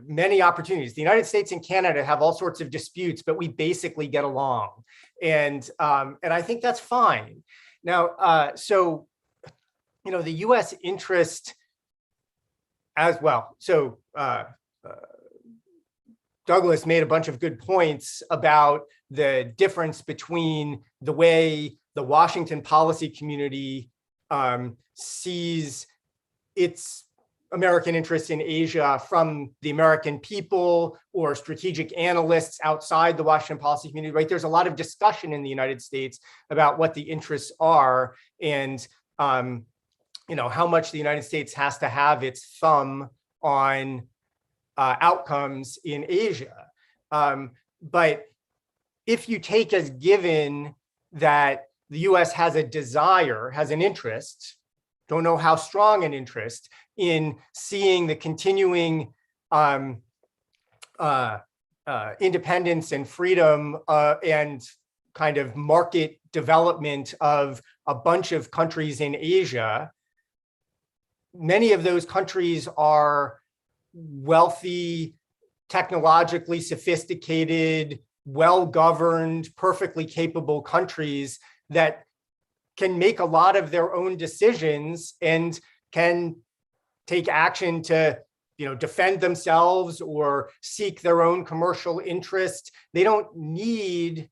many opportunities. The United States and Canada have all sorts of disputes, but we basically get along, and I think that's fine. Now, the U.S. interest as well. So Douglas made a bunch of good points about the difference between the way the Washington policy community sees its American interests in Asia from the American people or strategic analysts outside the Washington policy community, right? There's a lot of discussion in the United States about what the interests are and how much the United States has to have its thumb on outcomes in Asia. But if you take as given that the US has a desire, has an interest, don't know how strong an interest, in seeing the continuing independence and freedom and kind of market development of a bunch of countries in Asia, many of those countries are wealthy, technologically sophisticated, well-governed, perfectly capable countries that can make a lot of their own decisions and can take action to defend themselves or seek their own commercial interest. They don't need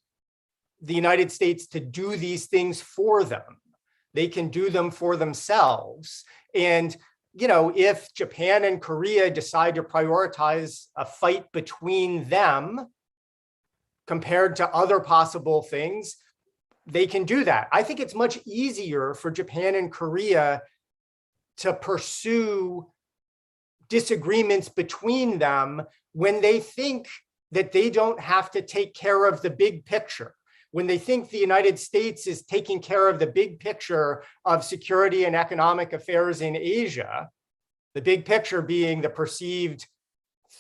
the United States to do these things for them. They can do them for themselves. And if Japan and Korea decide to prioritize a fight between them compared to other possible things, they can do that. I think it's much easier for Japan and Korea to pursue disagreements between them when they think that they don't have to take care of the big picture. When they think the United States is taking care of the big picture of security and economic affairs in Asia, the big picture being the perceived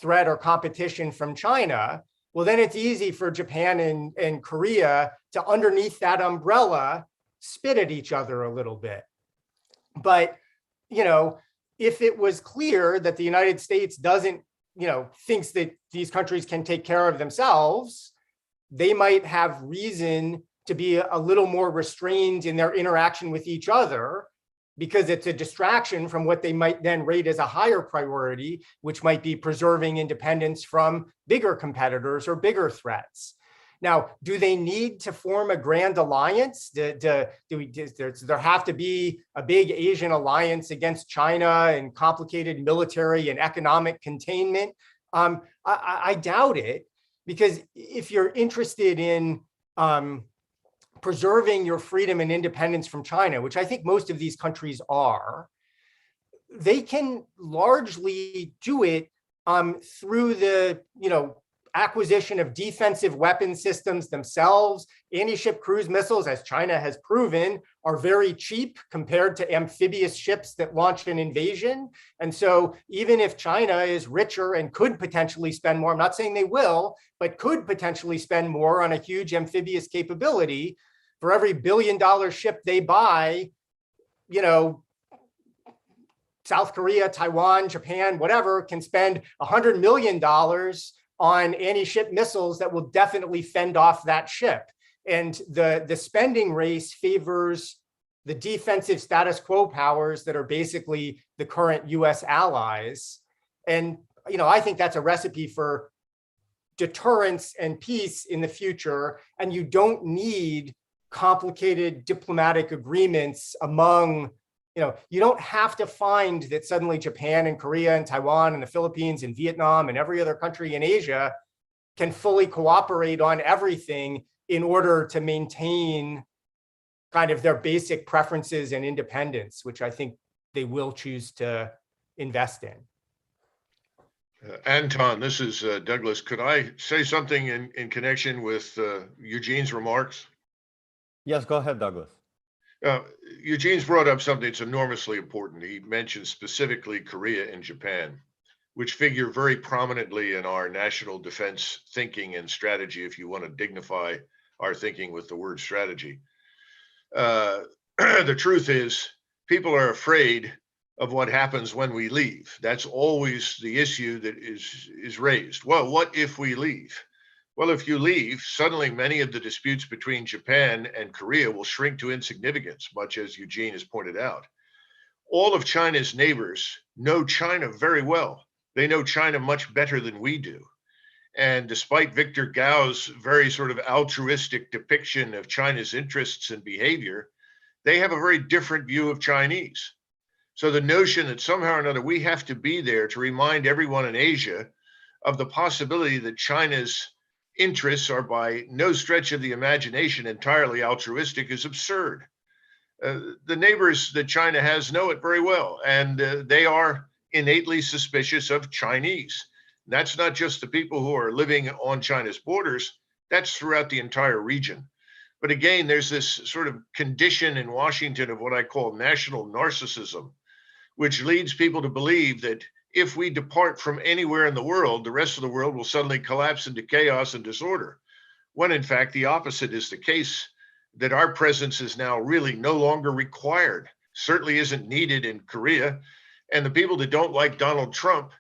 threat or competition from China, well, then it's easy for Japan and Korea to, underneath that umbrella, spit at each other a little bit. But, if it was clear that the United States doesn't, thinks that these countries can take care of themselves, they might have reason to be a little more restrained in their interaction with each other, because it's a distraction from what they might then rate as a higher priority, which might be preserving independence from bigger competitors or bigger threats. Now, do they need to form a grand alliance? Does there have to be a big Asian alliance against China and complicated military and economic containment? I doubt it, because if you're interested in preserving your freedom and independence from China, which I think most of these countries are, they can largely do it through the acquisition of defensive weapon systems themselves. Anti-ship cruise missiles, as China has proven, are very cheap compared to amphibious ships that launch an invasion. And so even if China is richer and could potentially spend more, I'm not saying they will, but could potentially spend more on a huge amphibious capability, for every $1 billion ship they buy, South Korea, Taiwan, Japan, whatever, can spend $100 million on anti-ship missiles that will definitely fend off that ship. And the spending race favors the defensive status quo powers that are basically the current US allies. And I think that's a recipe for deterrence and peace in the future. And you don't need complicated diplomatic agreements among, you don't have to find that suddenly Japan and Korea and Taiwan and the Philippines and Vietnam and every other country in Asia can fully cooperate on everything in order to maintain kind of their basic preferences and independence, which I think they will choose to invest in. Anton, this is Douglas. Could I say something in connection with Eugene's remarks? Yes, go ahead, Douglas. Eugene's brought up something that's enormously important. He mentioned specifically Korea and Japan, which figure very prominently in our national defense thinking and strategy, if you want to dignify our thinking with the word strategy. The truth is, people are afraid of what happens when we leave. That's always the issue that is raised. Well, what if we leave? Well, if you leave, suddenly many of the disputes between Japan and Korea will shrink to insignificance, much as Eugene has pointed out. All of China's neighbors know China very well. They know China much better than we do. And despite Victor Gao's very sort of altruistic depiction of China's interests and behavior, they have a very different view of Chinese. So the notion that somehow or another we have to be there to remind everyone in Asia of the possibility that China's interests are by no stretch of the imagination entirely altruistic is absurd. The neighbors that China has know it very well, and they are innately suspicious of Chinese. That's not just the people who are living on China's borders, that's throughout the entire region. But again, there's this sort of condition in Washington of what I call national narcissism, which leads people to believe that if we depart from anywhere in the world, the rest of the world will suddenly collapse into chaos and disorder, when in fact the opposite is the case, that our presence is now really no longer required, certainly isn't needed in Korea. And the people that don't like Donald Trump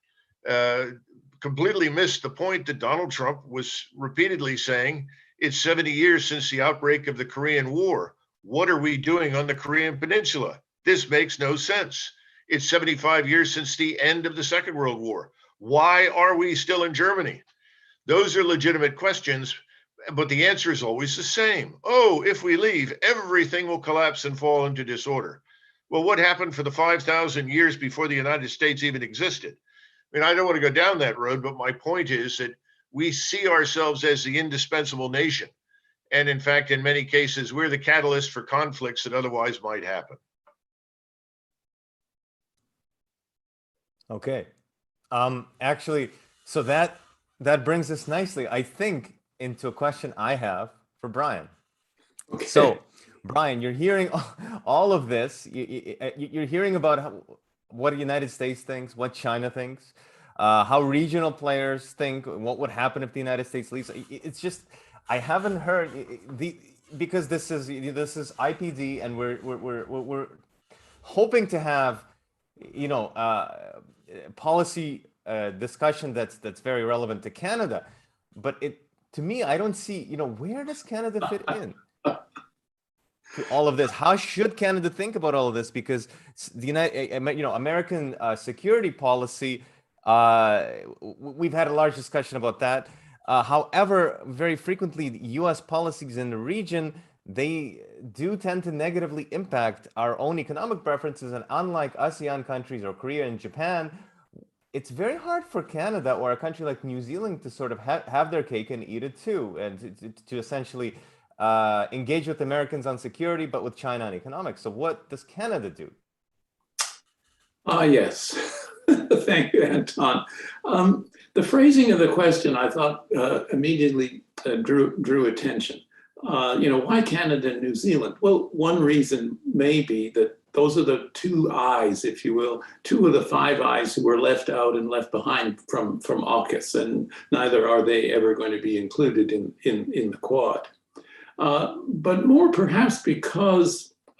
completely missed the point that Donald Trump was repeatedly saying, it's 70 years since the outbreak of the Korean War. What are we doing on the Korean Peninsula? This makes no sense. It's 75 years since the end of the Second World War. Why are we still in Germany? Those are legitimate questions, but the answer is always the same. Oh, if we leave, everything will collapse and fall into disorder. Well, what happened for the 5,000 years before the United States even existed? I mean, I don't want to go down that road, but my point is that we see ourselves as the indispensable nation. And in fact, in many cases, we're the catalyst for conflicts that otherwise might happen. Okay. Actually, so that brings us nicely, I think, into a question I have for Brian. Okay. So, Brian, you're hearing all of this. You're hearing about what the United States thinks, what China thinks, how regional players think, what would happen if the United States leaves. It's just, I haven't heard because this is IPD, and we're hoping to have, policy discussion that's very relevant to Canada, but to me, I don't see, where does Canada fit in to all of this? How should Canada think about all of this? Because the American security policy, we've had a large discussion about that. However, very frequently, the U.S. policies in the region, they do tend to negatively impact our own economic preferences. And unlike ASEAN countries or Korea and Japan, it's very hard for Canada or a country like New Zealand to sort of have their cake and eat it too, and to essentially engage with Americans on security, but with China on economics. So what does Canada do? Yes. Thank you, Anton. The phrasing of the question, I thought, immediately drew attention. Why Canada and New Zealand? Well, one reason may be that those are the two eyes, if you will, two of the five eyes who were left out and left behind from AUKUS, and neither are they ever going to be included in the Quad. But more perhaps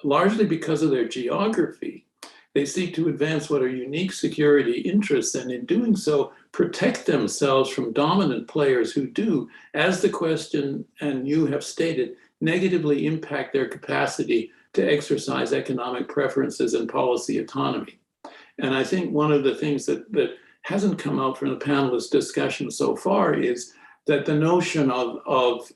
largely because of their geography, they seek to advance what are unique security interests, and in doing so, protect themselves from dominant players who do, as the question and you have stated, negatively impact their capacity to exercise economic preferences and policy autonomy. And I think one of the things that hasn't come out from the panelist discussion so far is that the notion of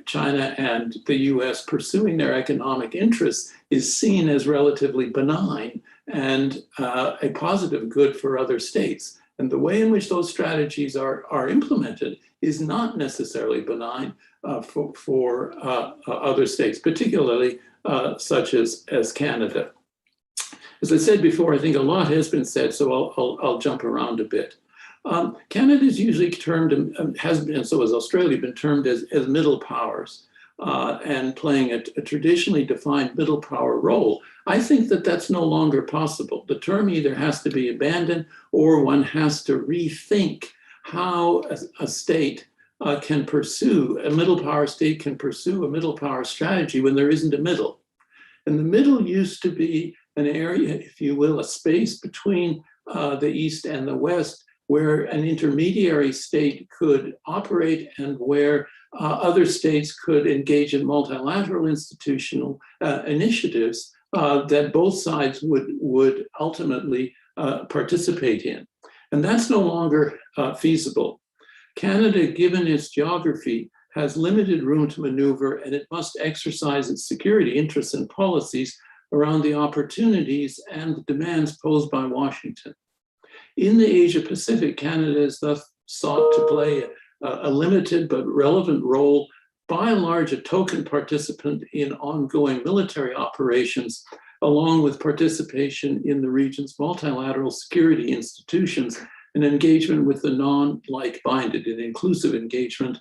China and the US pursuing their economic interests is seen as relatively benign and a positive good for other states. And the way in which those strategies are implemented is not necessarily benign for other states, particularly such as Canada. As I said before, I think a lot has been said, so I'll jump around a bit. Canada is usually termed, and has been, and so has Australia, been termed as middle powers and playing a traditionally defined middle power role. I think that that's no longer possible. The term either has to be abandoned or one has to rethink how a state can pursue, a middle power state can pursue a middle power strategy when there isn't a middle. And the middle used to be an area, if you will, a space between the East and the West, where an intermediary state could operate and where other states could engage in multilateral institutional initiatives that both sides would ultimately participate in. And that's no longer feasible. Canada, given its geography, has limited room to maneuver, and it must exercise its security interests and policies around the opportunities and the demands posed by Washington. In the Asia-Pacific, Canada has thus sought to play a limited but relevant role, by and large a token participant in ongoing military operations, along with participation in the region's multilateral security institutions and engagement with the non-like-minded and inclusive engagement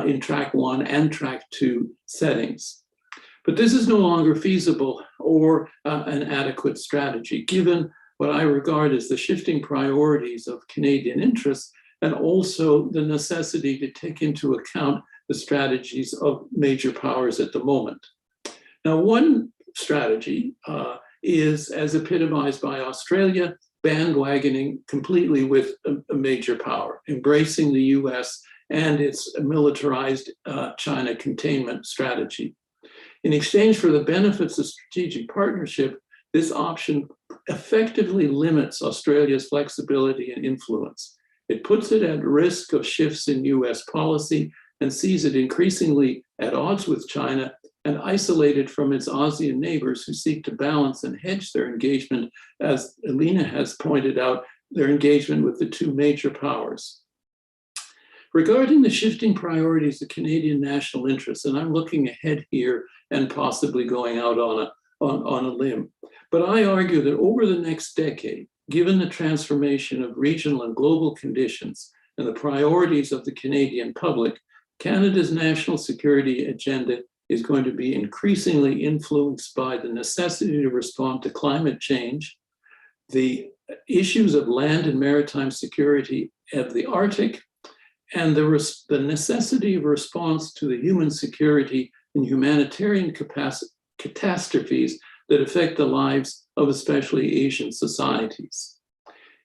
in Track 1 and Track 2 settings. But this is no longer feasible or an adequate strategy, given what I regard as the shifting priorities of Canadian interests, and also the necessity to take into account the strategies of major powers at the moment. Now, one strategy is, as epitomized by Australia, bandwagoning completely with a major power, embracing the US and its militarized China containment strategy. In exchange for the benefits of strategic partnership, this option effectively limits Australia's flexibility and influence. It puts it at risk of shifts in US policy and sees it increasingly at odds with China and isolated from its ASEAN neighbors who seek to balance and hedge their engagement, as Alina has pointed out, their engagement with the two major powers. Regarding the shifting priorities of Canadian national interests, and I'm looking ahead here and possibly going out on a limb, but I argue that over the next decade, given the transformation of regional and global conditions and the priorities of the Canadian public, Canada's national security agenda is going to be increasingly influenced by the necessity to respond to climate change, the issues of land and maritime security of the Arctic, and the necessity of response to the human security and humanitarian catastrophes that affect the lives of especially Asian societies.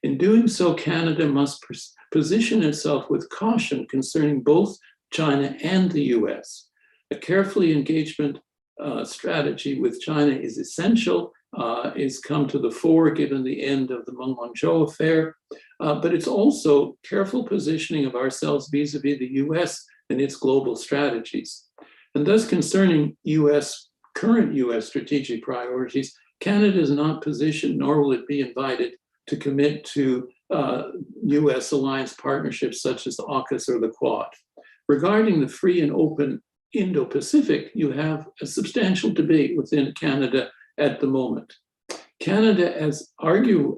In doing so, Canada must position itself with caution concerning both China and the US. A carefully engagement strategy with China is essential, is come to the fore given the end of the Meng Wanzhou affair, but it's also careful positioning of ourselves vis-a-vis the US and its global strategies. And thus concerning current US strategic priorities, Canada is not positioned, nor will it be invited to commit to US alliance partnerships such as the AUKUS or the Quad. Regarding the free and open Indo-Pacific, you have a substantial debate within Canada at the moment. Canada, as argued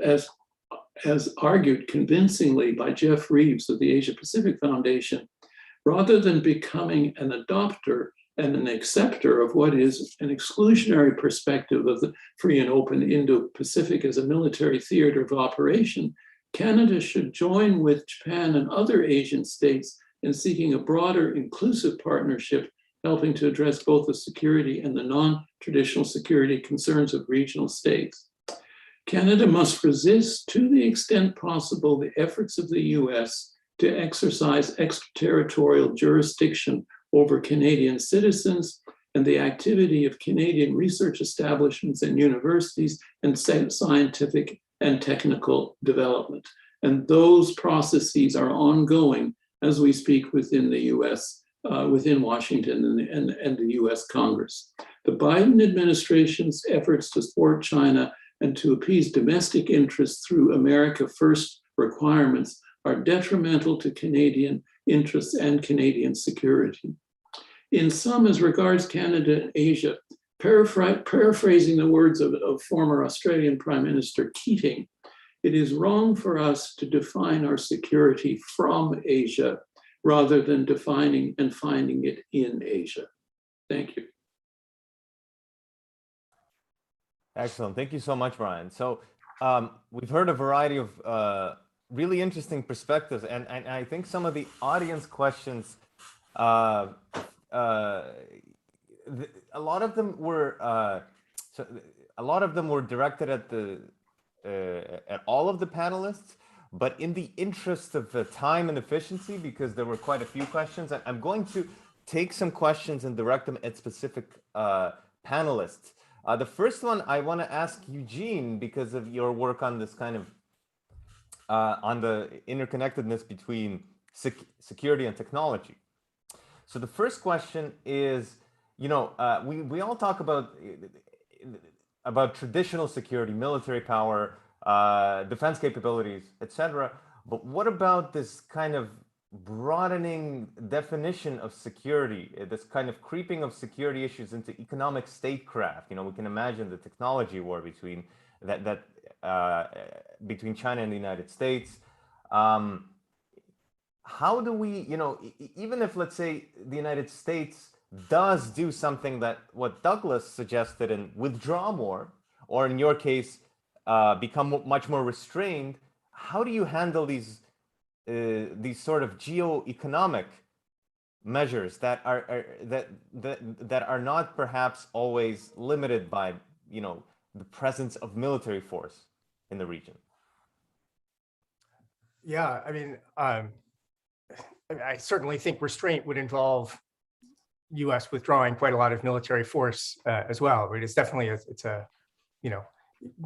convincingly by Jeff Reeves of the Asia-Pacific Foundation, rather than becoming an adopter and an acceptor of what is an exclusionary perspective of the free and open Indo-Pacific as a military theater of operation, Canada should join with Japan and other Asian states in seeking a broader inclusive partnership helping to address both the security and the non-traditional security concerns of regional states. Canada must resist, to the extent possible, the efforts of the US to exercise extraterritorial jurisdiction over Canadian citizens and the activity of Canadian research establishments and universities and scientific and technical development. And those processes are ongoing as we speak within the US, within Washington and the US Congress. The Biden administration's efforts to support China and to appease domestic interests through America First requirements are detrimental to Canadian interests and Canadian security. In sum, as regards Canada and Asia, paraphrasing the words of former Australian Prime Minister Keating, it is wrong for us to define our security from Asia rather than defining and finding it in Asia. Thank you. Excellent. Thank you so much, Brian. So we've heard a variety of really interesting perspectives, and I think some of the audience questions, a lot of them were directed at all of the panelists. But in the interest of the time and efficiency, because there were quite a few questions, I'm going to take some questions and direct them at specific panelists. The first one I want to ask Eugene, because of your work on this kind of on the interconnectedness between security and technology. So the first question is, we all talk about traditional security, military power, defense capabilities, etc. But what about this kind of broadening definition of security, this kind of creeping of security issues into economic statecraft? We can imagine the technology war between between China and the United States. How do we, even if, let's say, the United States does do something that what Douglas suggested and withdraw more, or in your case, become much more restrained, how do you handle these sort of geo-economic measures that are not perhaps always limited by, the presence of military force in the region? Yeah, I mean, I certainly think restraint would involve U.S. withdrawing quite a lot of military force as well. Right? It's definitely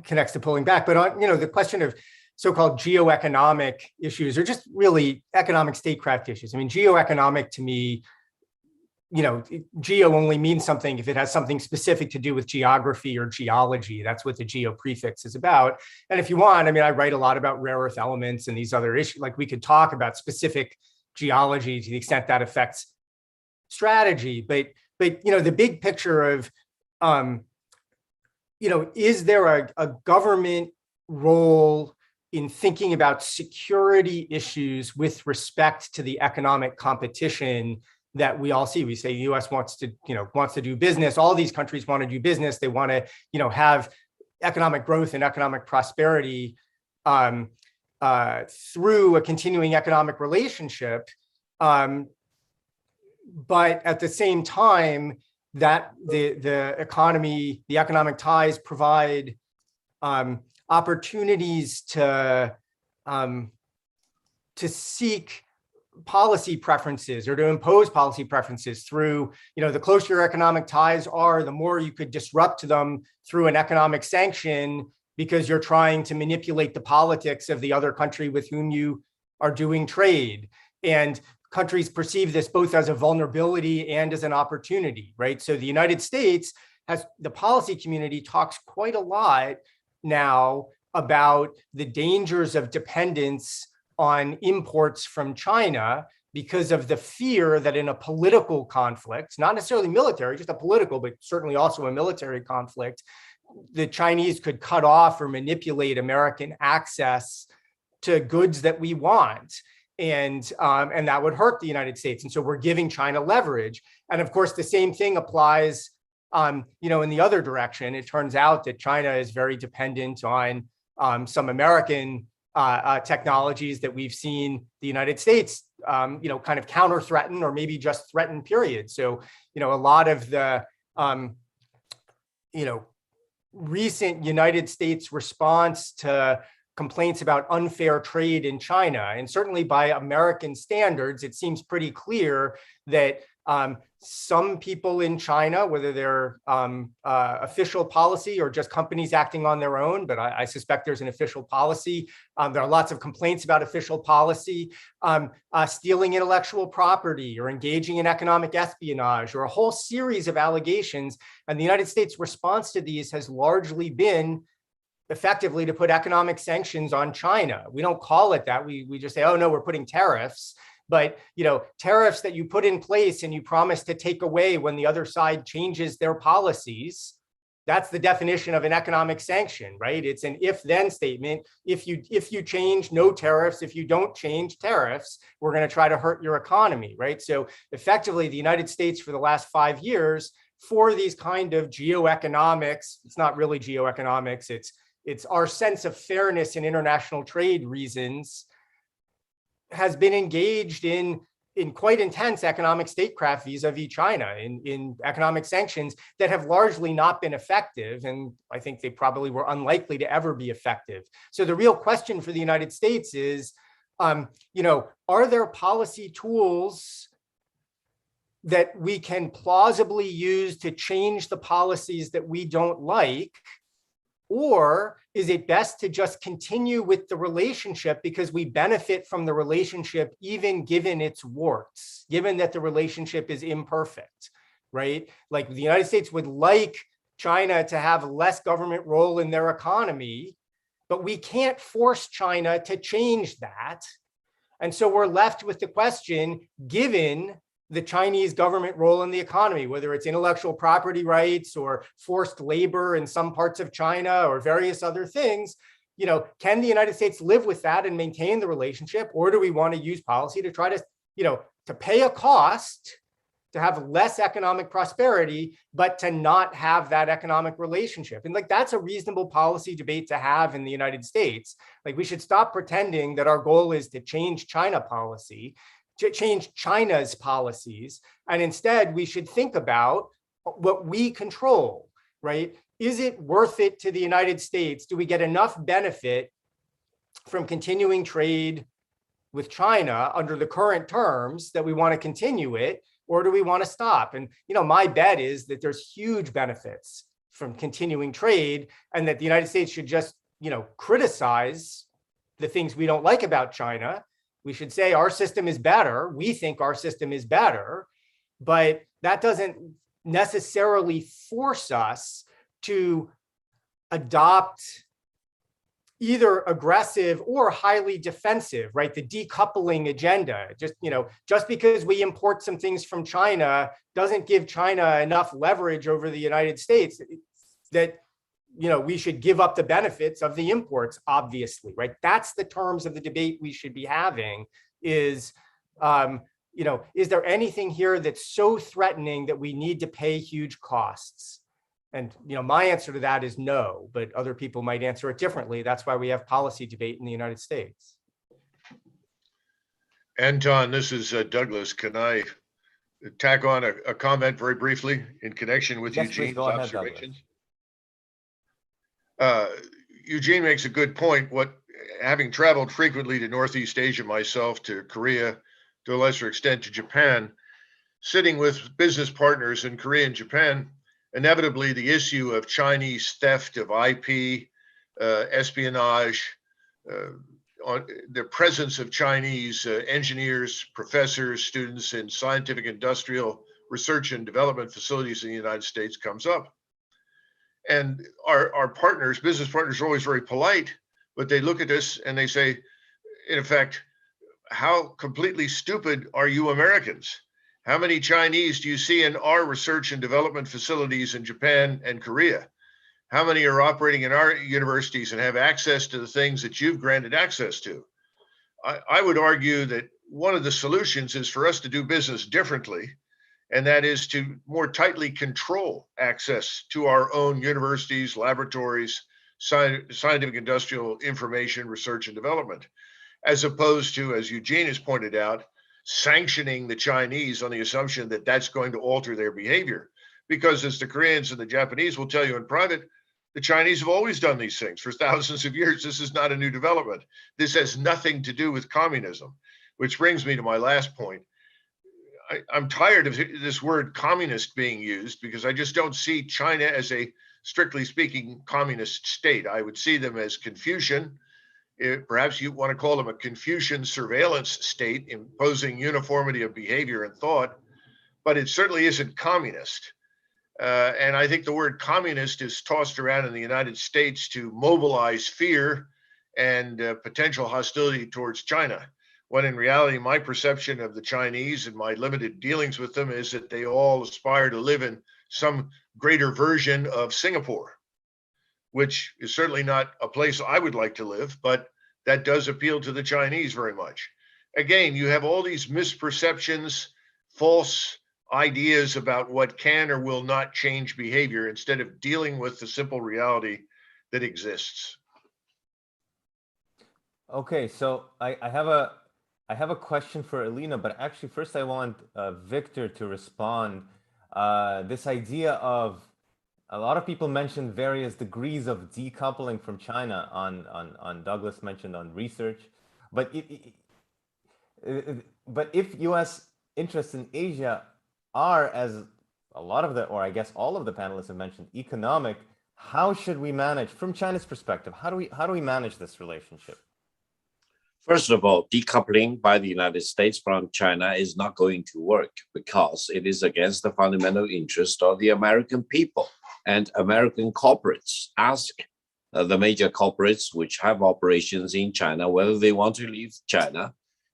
connects to pulling back. But on the question of so-called geoeconomic issues, or just really economic statecraft issues. I mean, geoeconomic to me, geo only means something if it has something specific to do with geography or geology. That's what the geo prefix is about. And if you want, I mean, I write a lot about rare earth elements and these other issues. Like we could talk about specific geology to the extent that affects strategy. But the big picture of, is there a government role in thinking about security issues with respect to the economic competition that we all see? We say the U.S. wants to do business. All these countries want to do business. They want to, have economic growth and economic prosperity through a continuing economic relationship. But at the same time, that the economy, the economic ties provide opportunities to seek policy preferences or to impose policy preferences through, the closer your economic ties are, the more you could disrupt them through an economic sanction because you're trying to manipulate the politics of the other country with whom you are doing trade. And countries perceive this both as a vulnerability and as an opportunity, right? So the United States the policy community talks quite a lot now about the dangers of dependence on imports from China because of the fear that in a political conflict, not necessarily military, just a political, but certainly also a military conflict, the Chinese could cut off or manipulate American access to goods that we want. And that would hurt the United States. And so we're giving China leverage. And of course, the same thing applies, in the other direction. It turns out that China is very dependent on some American technologies that we've seen the United States, kind of counter-threaten or maybe just threaten, period. So, a lot of the, recent United States response to complaints about unfair trade in China, and certainly by American standards, it seems pretty clear that some people in China, whether they're official policy or just companies acting on their own, but I suspect there's an official policy. There are lots of complaints about official policy, stealing intellectual property or engaging in economic espionage, or a whole series of allegations. And the United States response to these has largely been effectively to put economic sanctions on China. We don't call it that. We just say, oh no, we're putting tariffs. But tariffs that you put in place and you promise to take away when the other side changes their policies, that's the definition of an economic sanction, right? It's an if-then statement. If you change, no tariffs. If you don't change, tariffs. We're going to try to hurt your economy, right? So effectively, the United States for the last 5 years, for these kind of geoeconomics, it's not really geoeconomics, it's our sense of fairness in international trade reasons, has been engaged in quite intense economic statecraft vis-a-vis China, in economic sanctions that have largely not been effective. And I think they probably were unlikely to ever be effective. So the real question for the United States is, are there policy tools that we can plausibly use to change the policies that we don't like, Or is it best to just continue with the relationship because we benefit from the relationship, even given its warts, given that the relationship is imperfect, right? Like the United States would like China to have less government role in their economy, but we can't force China to change that. And so we're left with the question, given the Chinese government role in the economy, whether it's intellectual property rights or forced labor in some parts of China or various other things, can the United States live with that and maintain the relationship? Or do we want to use policy to try to, to pay a cost to have less economic prosperity, but to not have that economic relationship? And like, that's a reasonable policy debate to have in the United States. Like, we should stop pretending that our goal is to change China policy, to change China's policies. And instead, we should think about what we control, right? Is it worth it to the United States? Do we get enough benefit from continuing trade with China under the current terms that we want to continue it? Or do we want to stop? And, my bet is that there's huge benefits from continuing trade, and that the United States should just, criticize the things we don't like about China. We should say our system is better. We think our system is better, but that doesn't necessarily force us to adopt either aggressive or highly defensive, right? The decoupling agenda. Just because we import some things from China doesn't give China enough leverage over the United States that, we should give up the benefits of the imports, obviously, right? That's the terms of the debate we should be having is there anything here that's so threatening that we need to pay huge costs? And my answer to that is no, but other people might answer it differently. That's why we have policy debate in the United States. Anton, this is Douglas. Can I tack on a comment very briefly in connection with Yes, Eugene's please go ahead, observations? Eugene makes a good point. Having traveled frequently to Northeast Asia myself, to Korea, to a lesser extent to Japan, sitting with business partners in Korea and Japan, inevitably the issue of Chinese theft of IP, espionage, on the presence of Chinese engineers, professors, students in scientific, industrial, research and development facilities in the United States comes up. And our partners, business partners, are always very polite, but they look at us and they say, in effect, how completely stupid are you Americans? How many Chinese do you see in our research and development facilities in Japan and Korea? How many are operating in our universities and have access to the things that you've granted access to? I would argue that one of the solutions is for us to do business differently, and that is to more tightly control access to our own universities, laboratories, scientific, industrial information, research and development, as opposed to, as Eugene has pointed out, sanctioning the Chinese on the assumption that that's going to alter their behavior. Because as the Koreans and the Japanese will tell you in private, the Chinese have always done these things for thousands of years. This is not a new development. This has nothing to do with communism, which brings me to my last point. I'm tired of this word communist being used because I just don't see China as a, strictly speaking, communist state. I would see them as Confucian. Perhaps you want to call them a Confucian surveillance state, imposing uniformity of behavior and thought, but it certainly isn't communist. And I think the word communist is tossed around in the United States to mobilize fear and potential hostility towards China, when in reality, my perception of the Chinese and my limited dealings with them is that they all aspire to live in some greater version of Singapore, which is certainly not a place I would like to live, but that does appeal to the Chinese very much. Again, you have all these misperceptions, false ideas about what can or will not change behavior instead of dealing with the simple reality that exists. Okay, so I have a question for Alina, but actually first I want Victor to respond. This idea of, a lot of people mentioned various degrees of decoupling from China on Douglas mentioned on research, but if US interests in Asia are, as a lot of the, or I guess all of the panelists have mentioned, economic, how should we manage, from China's perspective, how do we manage this relationship? First of all, decoupling by the United States from China is not going to work because it is against the fundamental interest of the American people and American corporates. Ask the major corporates which have operations in China whether they want to leave China.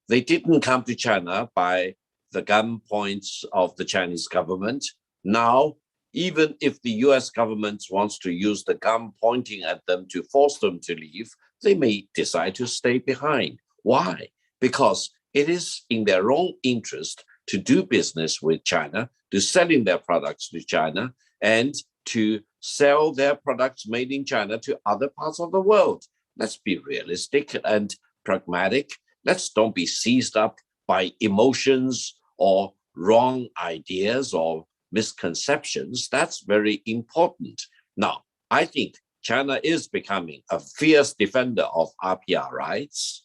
They didn't come to China by the gunpoints of the Chinese government. Now, even if the US government wants to use the gun pointing at them to force them to leave, they may decide to stay behind. Why? Because it is in their own interest to do business with China, to selling their products to China, and to sell their products made in China to other parts of the world. Let's be realistic and pragmatic. Let's don't be seized up by emotions or wrong ideas or misconceptions. That's very important. Now, I think China is becoming a fierce defender of RPR rights.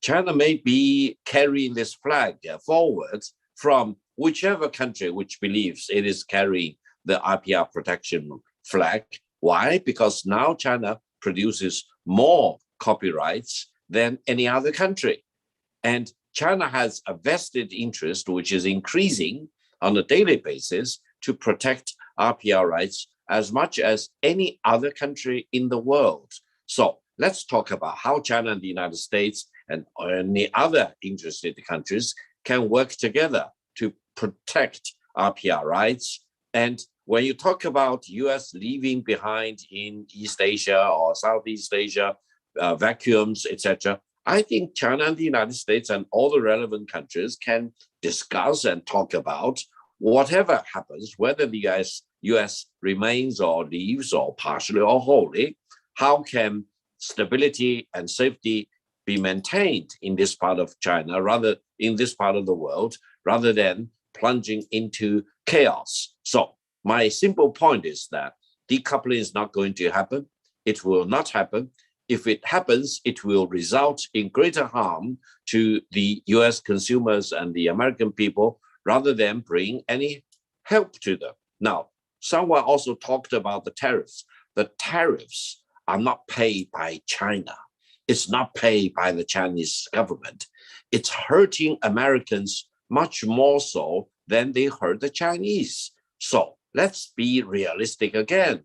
China may be carrying this flag forward from whichever country which believes it is carrying the RPR protection flag. Why? Because now China produces more copyrights than any other country. And China has a vested interest, which is increasing on a daily basis, to protect RPR rights as much as any other country in the world. So let's talk about how China and the United States and any other interested countries can work together to protect RPR rights. And when you talk about US leaving behind in East Asia or Southeast Asia, vacuums, etc., I think China and the United States and all the relevant countries can discuss and talk about whatever happens, whether the US remains or leaves or partially or wholly, how can stability and safety be maintained in this part of China, rather in this part of the world, rather than plunging into chaos. So my simple point is that decoupling is not going to happen. It will not happen. If it happens, it will result in greater harm to the US consumers and the American people rather than bring any help to them. Now, someone also talked about the tariffs. The tariffs are not paid by China. It's not paid by the Chinese government. It's hurting Americans much more so than they hurt the Chinese. So let's be realistic again.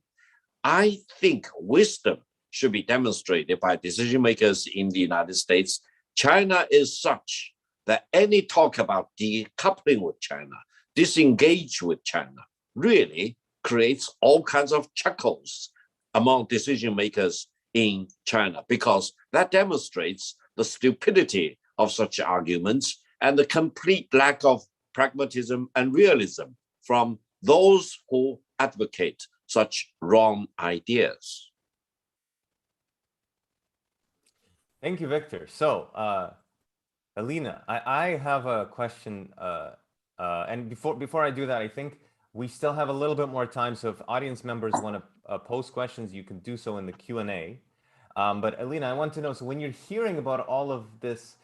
I think wisdom should be demonstrated by decision makers in the United States. China is such that any talk about decoupling with China, disengage with China, really creates all kinds of chuckles among decision makers in China, because that demonstrates the stupidity of such arguments and the complete lack of pragmatism and realism from those who advocate such wrong ideas. Thank you, Victor. So, Alina, I have a question, and before I do that, I think we still have a little bit more time. So if audience members want to post questions, you can do so in the Q&A. But Alina, I want to know, so when you're hearing about all of this,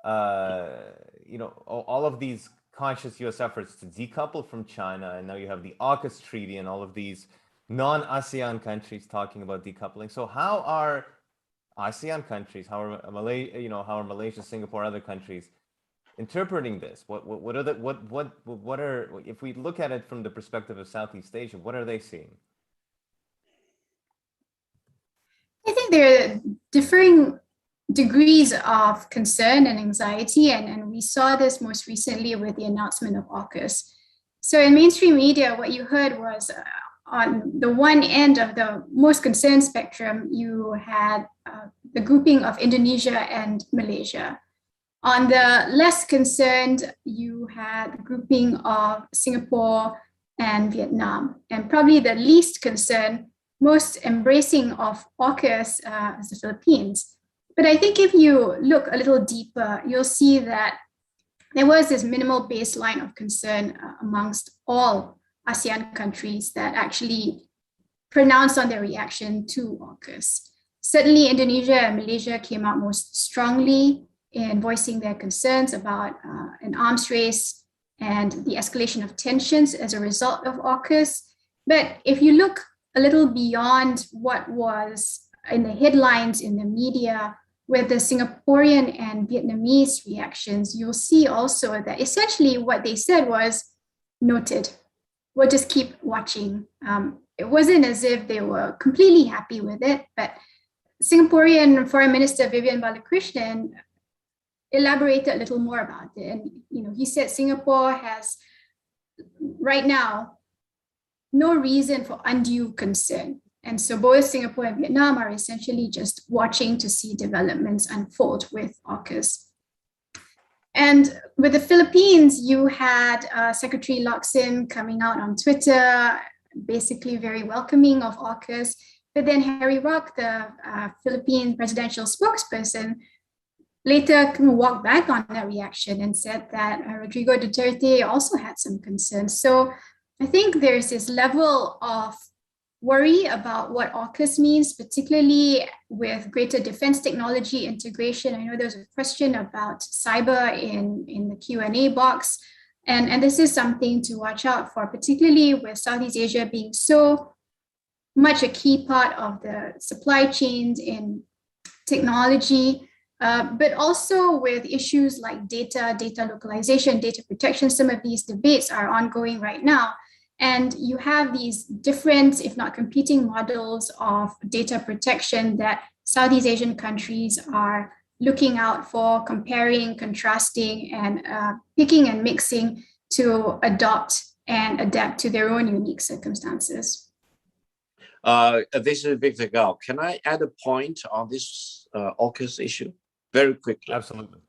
all of these conscious US efforts to decouple from China, and now you have the AUKUS treaty and all of these non-ASEAN countries talking about decoupling. So how are ASEAN countries, how are Malaysia, Singapore, other countries interpreting this? What are, if we look at it from the perspective of Southeast Asia, what are they seeing? I think there are differing degrees of concern and anxiety, and we saw this most recently with the announcement of AUKUS. So in mainstream media, what you heard was on the one end of the most concerned spectrum, you had the grouping of Indonesia and Malaysia. On the less concerned, you had the grouping of Singapore and Vietnam. And probably the least concerned, most embracing of AUKUS is the Philippines. But I think if you look a little deeper, you'll see that there was this minimal baseline of concern amongst all ASEAN countries that actually pronounced on their reaction to AUKUS. Certainly, Indonesia and Malaysia came out most strongly in voicing their concerns about an arms race and the escalation of tensions as a result of AUKUS. But if you look a little beyond what was in the headlines in the media with the Singaporean and Vietnamese reactions, you'll see also that essentially what they said was noted. We'll just keep watching. It wasn't as if they were completely happy with it, but Singaporean Foreign Minister Vivian Balakrishnan elaborated a little more about it. And he said Singapore has right now no reason for undue concern. And so both Singapore and Vietnam are essentially just watching to see developments unfold with AUKUS. And with the Philippines, you had Secretary Locsin coming out on Twitter, basically very welcoming of AUKUS. But then Harry Roque, the Philippine presidential spokesperson, later walked back on that reaction and said that Rodrigo Duterte also had some concerns. So I think there's this level of worry about what AUKUS means, particularly with greater defense technology integration. I know there's a question about cyber in the Q&A box, and this is something to watch out for, particularly with Southeast Asia being so much a key part of the supply chains in technology, but also with issues like data localization, data protection. Some of these debates are ongoing right now. And you have these different, if not competing models of data protection that Southeast Asian countries are looking out for, comparing, contrasting, and picking and mixing to adopt and adapt to their own unique circumstances. This is Victor Gao. Can I add a point on this AUKUS issue very quickly? Absolutely.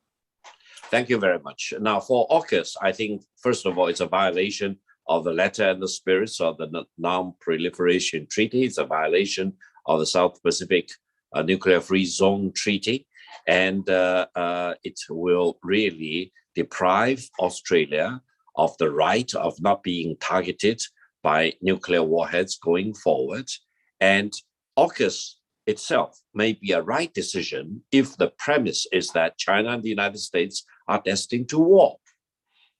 Thank you very much. Now, for AUKUS, I think, first of all, it's a violation of the letter and the spirits of the Non-Proliferation Treaty. It's a violation of the South Pacific Nuclear-Free Zone Treaty. And it will really deprive Australia of the right of not being targeted by nuclear warheads going forward. And AUKUS itself may be a right decision if the premise is that China and the United States are destined to war.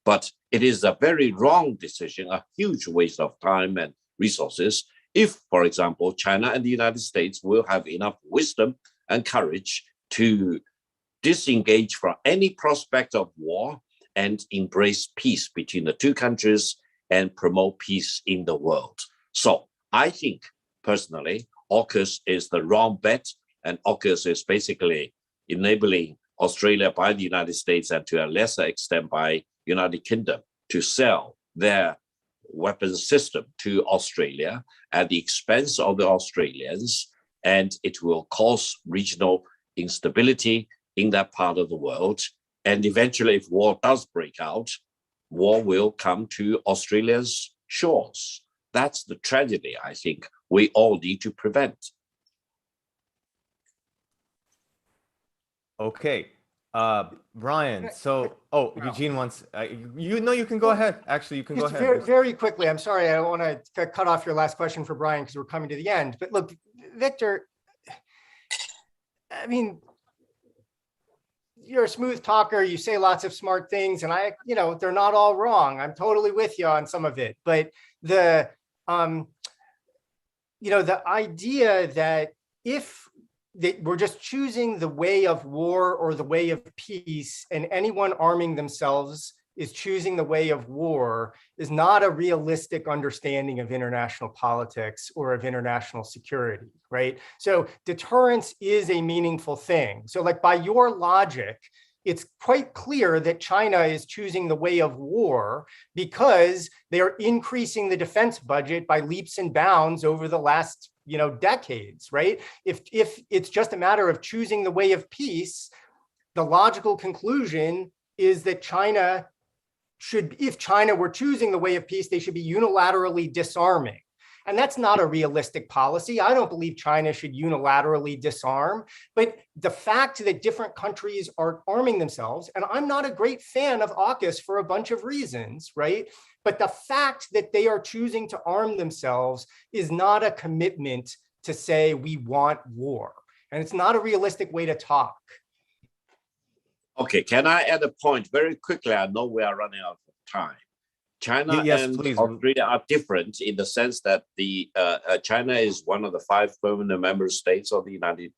But it is a very wrong decision, a huge waste of time and resources, if, for example, China and the United States will have enough wisdom and courage to disengage from any prospect of war and embrace peace between the two countries and promote peace in the world. So I think, personally, AUKUS is the wrong bet, and AUKUS is basically enabling Australia by the United States and to a lesser extent by United Kingdom to sell their weapons system to Australia at the expense of the Australians, and it will cause regional instability in that part of the world. And eventually, if war does break out, war will come to Australia's shores. That's the tragedy I think we all need to prevent. Okay. Brian, so, Eugene wants, you can go ahead. Actually, you can go ahead. Very, very quickly, I'm sorry, I don't want to cut off your last question for Brian because we're coming to the end. But look, Victor, I mean, you're a smooth talker, you say lots of smart things, and they're not all wrong. I'm totally with you on some of it. But the idea that if we're just choosing the way of war or the way of peace, and anyone arming themselves is choosing the way of war, is not a realistic understanding of international politics or of international security, right? So deterrence is a meaningful thing. So like by your logic, it's quite clear that China is choosing the way of war because they are increasing the defense budget by leaps and bounds over the last decades, right? If it's just a matter of choosing the way of peace, the logical conclusion is that China should, if China were choosing the way of peace, they should be unilaterally disarming. And that's not a realistic policy. I don't believe China should unilaterally disarm, but the fact that different countries are arming themselves, and I'm not a great fan of AUKUS for a bunch of reasons, right? But the fact that they are choosing to arm themselves is not a commitment to say we want war. And it's not a realistic way to talk. Okay, can I add a point very quickly? I know we are running out of time. China Yes, and please. Australia are different in the sense that China is one of the 5 permanent member states of the United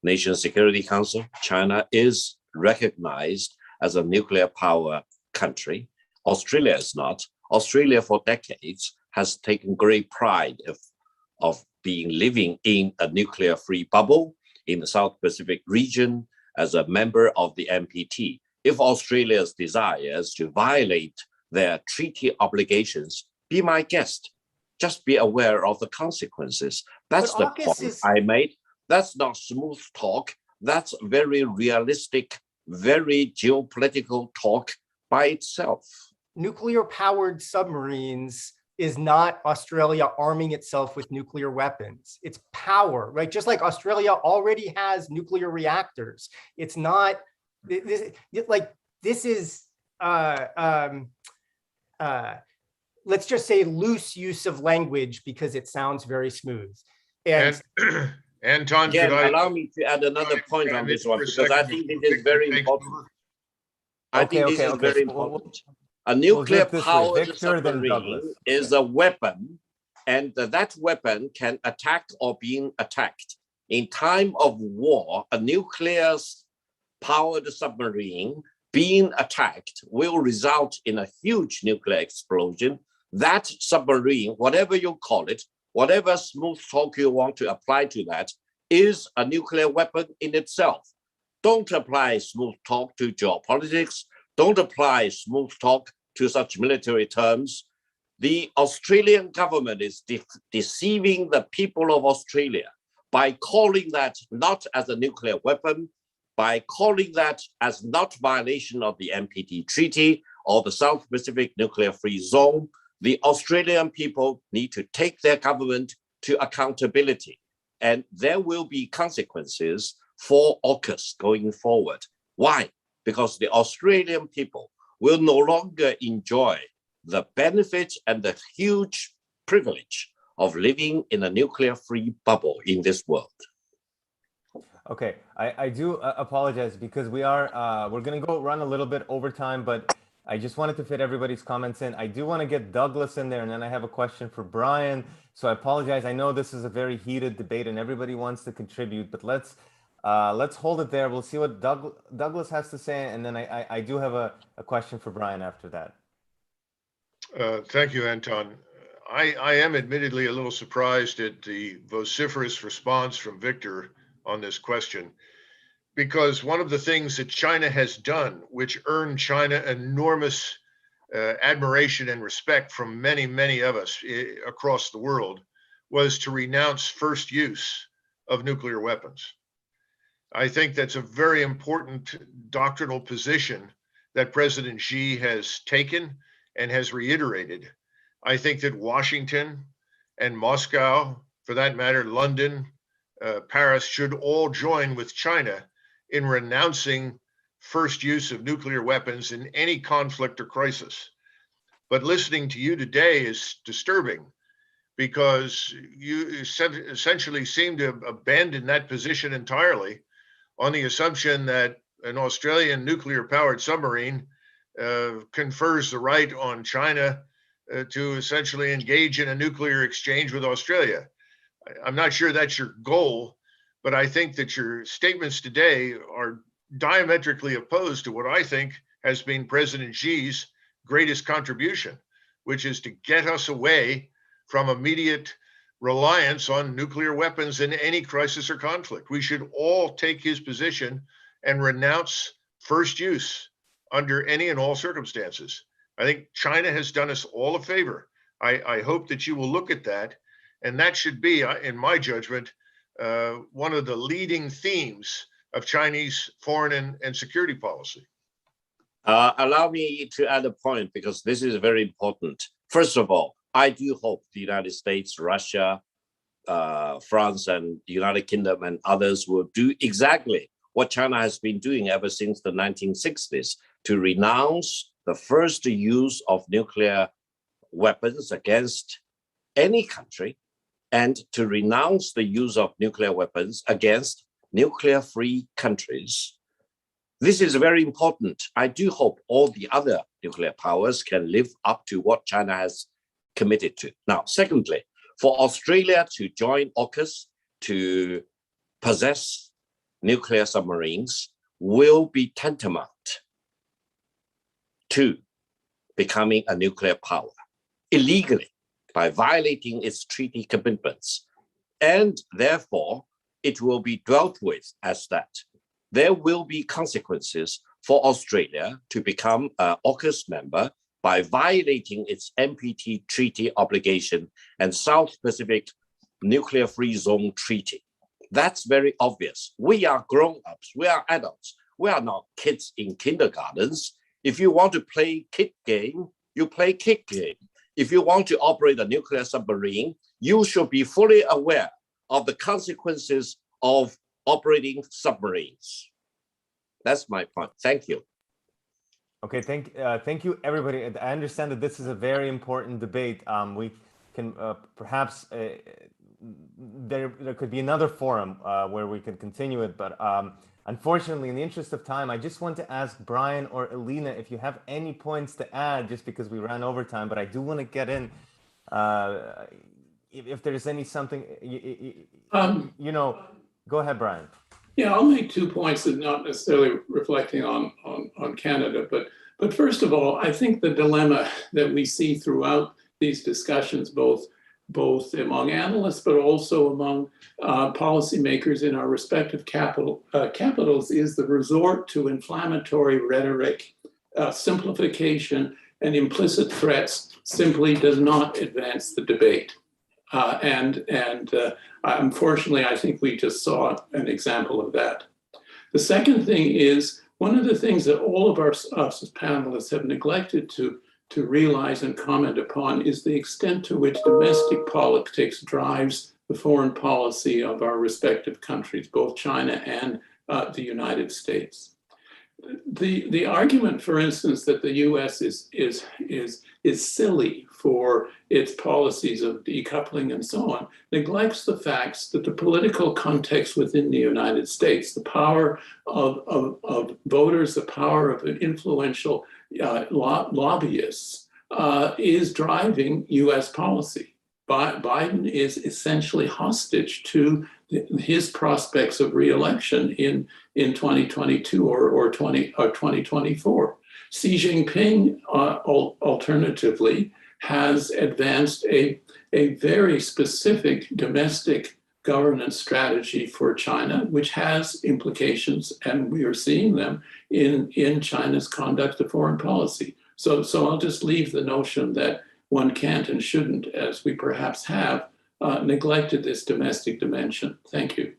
Nations Security Council. China is recognized as a nuclear power country. Australia is not. Australia for decades has taken great pride of being living in a nuclear-free bubble in the South Pacific region as a member of the NPT. If Australia's desires to violate their treaty obligations, be my guest. Just be aware of the consequences. That's the point I made. That's not smooth talk. That's very realistic, very geopolitical talk by itself. Nuclear-powered submarines is not Australia arming itself with nuclear weapons. It's power, right? Just like Australia already has nuclear reactors. It's not, this is, let's just say loose use of language because it sounds very smooth. And Anton, again, could I allow me to add another point on this one, because I think this is very important. I think this is very important. A nuclear-powered submarine is a weapon, and that weapon can attack or being attacked. In time of war, a nuclear-powered submarine being attacked will result in a huge nuclear explosion. That submarine, whatever you call it, whatever smooth talk you want to apply to that, is a nuclear weapon in itself. Don't apply smooth talk to geopolitics. Don't apply smooth talk to such military terms. The Australian government is deceiving the people of Australia by calling that not as a nuclear weapon, by calling that as not violation of the NPT Treaty or the South Pacific Nuclear Free Zone. The Australian people need to take their government to accountability, and there will be consequences for AUKUS going forward. Why? Because the Australian people will no longer enjoy the benefit and the huge privilege of living in a nuclear-free bubble in this world. Okay, I do apologize because we're going to run a little bit over time, but I just wanted to fit everybody's comments in. I do want to get Douglas in there, and then I have a question for Brian. So I apologize. I know this is a very heated debate and everybody wants to contribute, but let's hold it there. We'll see what Douglas has to say, and then I do have a question for Brian after that. Thank you, Anton. I am admittedly a little surprised at the vociferous response from Victor on this question, because one of the things that China has done, which earned China enormous admiration and respect from many, many of us across the world, was to renounce first use of nuclear weapons. I think that's a very important doctrinal position that President Xi has taken and has reiterated. I think that Washington and Moscow, for that matter, London, Paris, should all join with China in renouncing first use of nuclear weapons in any conflict or crisis. But listening to you today is disturbing, because you essentially seem to abandon that position entirely on the assumption that an Australian nuclear-powered submarine confers the right on China to essentially engage in a nuclear exchange with Australia. I'm not sure that's your goal, but I think that your statements today are diametrically opposed to what I think has been President Xi's greatest contribution, which is to get us away from immediate reliance on nuclear weapons in any crisis or conflict. We should all take his position and renounce first use under any and all circumstances. I think China has done us all a favor. I hope that you will look at that. And that should be, in my judgment, one of the leading themes of Chinese foreign and security policy. Allow me to add a point, because this is very important. First of all, I do hope the United States, Russia, France, and the United Kingdom and others will do exactly what China has been doing ever since the 1960s, to renounce the first use of nuclear weapons against any country, and to renounce the use of nuclear weapons against nuclear-free countries. This is very important. I do hope all the other nuclear powers can live up to what China has committed to. Now, secondly, for Australia to join AUKUS, to possess nuclear submarines, will be tantamount to becoming a nuclear power illegally by violating its treaty commitments. And therefore, it will be dealt with as that. There will be consequences for Australia to become an AUKUS member by violating its NPT treaty obligation and South Pacific Nuclear Free Zone Treaty. That's very obvious. We are grown-ups, we are adults. We are not kids in kindergartens. If you want to play kid game, you play kid game. If you want to operate a nuclear submarine, you should be fully aware of the consequences of operating submarines. That's my point. Thank you. Okay, thank you, everybody. I understand that this is a very important debate. We can perhaps there could be another forum where we can continue it, but unfortunately, in the interest of time, I just want to ask Brian or Elena if you have any points to add, just because we ran over time. But I do want to get in if there's any something you know. Go ahead, Brian. Yeah, I'll make 2 points that not necessarily reflecting on Canada, but first of all, I think the dilemma that we see throughout these discussions, both among analysts, but also among policymakers in our respective capitals, is the resort to inflammatory rhetoric, simplification, and implicit threats simply does not advance the debate. Unfortunately, I think we just saw an example of that. The second thing is, one of the things that all of us as panelists have neglected to realize and comment upon is the extent to which domestic politics drives the foreign policy of our respective countries, both China and the United States. The argument, for instance, that the U.S. is silly for its policies of decoupling and so on, neglects the facts that the political context within the United States, the power of voters, the power of influential lobbyists, is driving U.S. policy. Biden is essentially hostage to his prospects of re-election in 2022 or 2024. Xi Jinping, alternatively, has advanced a very specific domestic governance strategy for China, which has implications, and we are seeing them in China's conduct of foreign policy. So I'll just leave the notion that one can't and shouldn't, as we perhaps have, neglected this domestic dimension. Thank you.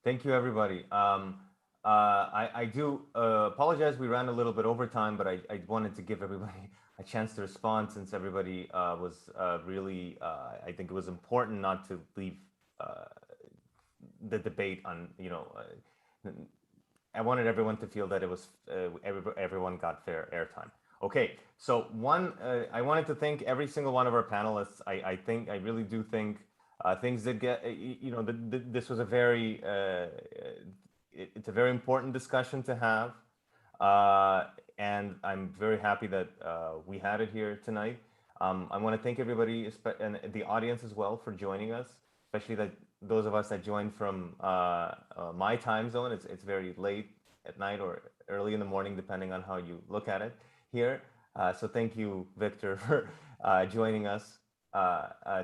Thank you, everybody. I do apologize, we ran a little bit over time, but I wanted to give everybody a chance to respond, since everybody was really, I think it was important not to leave the debate on, I wanted everyone to feel that it was, everyone got fair airtime. Okay, so I wanted to thank every single one of our panelists. I really do think things did get, this was a very, it's a very important discussion to have. And I'm very happy that we had it here tonight. I want to thank everybody and the audience as well for joining us, especially those of us that joined from my time zone. It's very late at night or early in the morning, depending on how you look at it here. So thank you, Victor, for joining us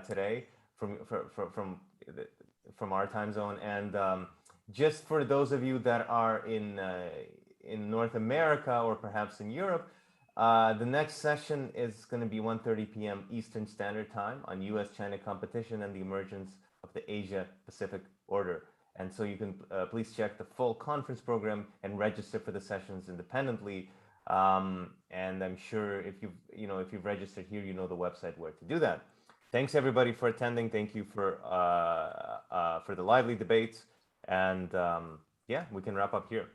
today from our time zone. And just for those of you that are in North America or perhaps in Europe, the next session is going to be 1:30 p.m. Eastern Standard Time on U.S.-China competition and the emergence of the Asia-Pacific order. And so you can please check the full conference program and register for the sessions independently. And I'm sure if you've registered here, you know the website where to do that. Thanks everybody for attending. Thank you for the lively debates. And yeah, we can wrap up here.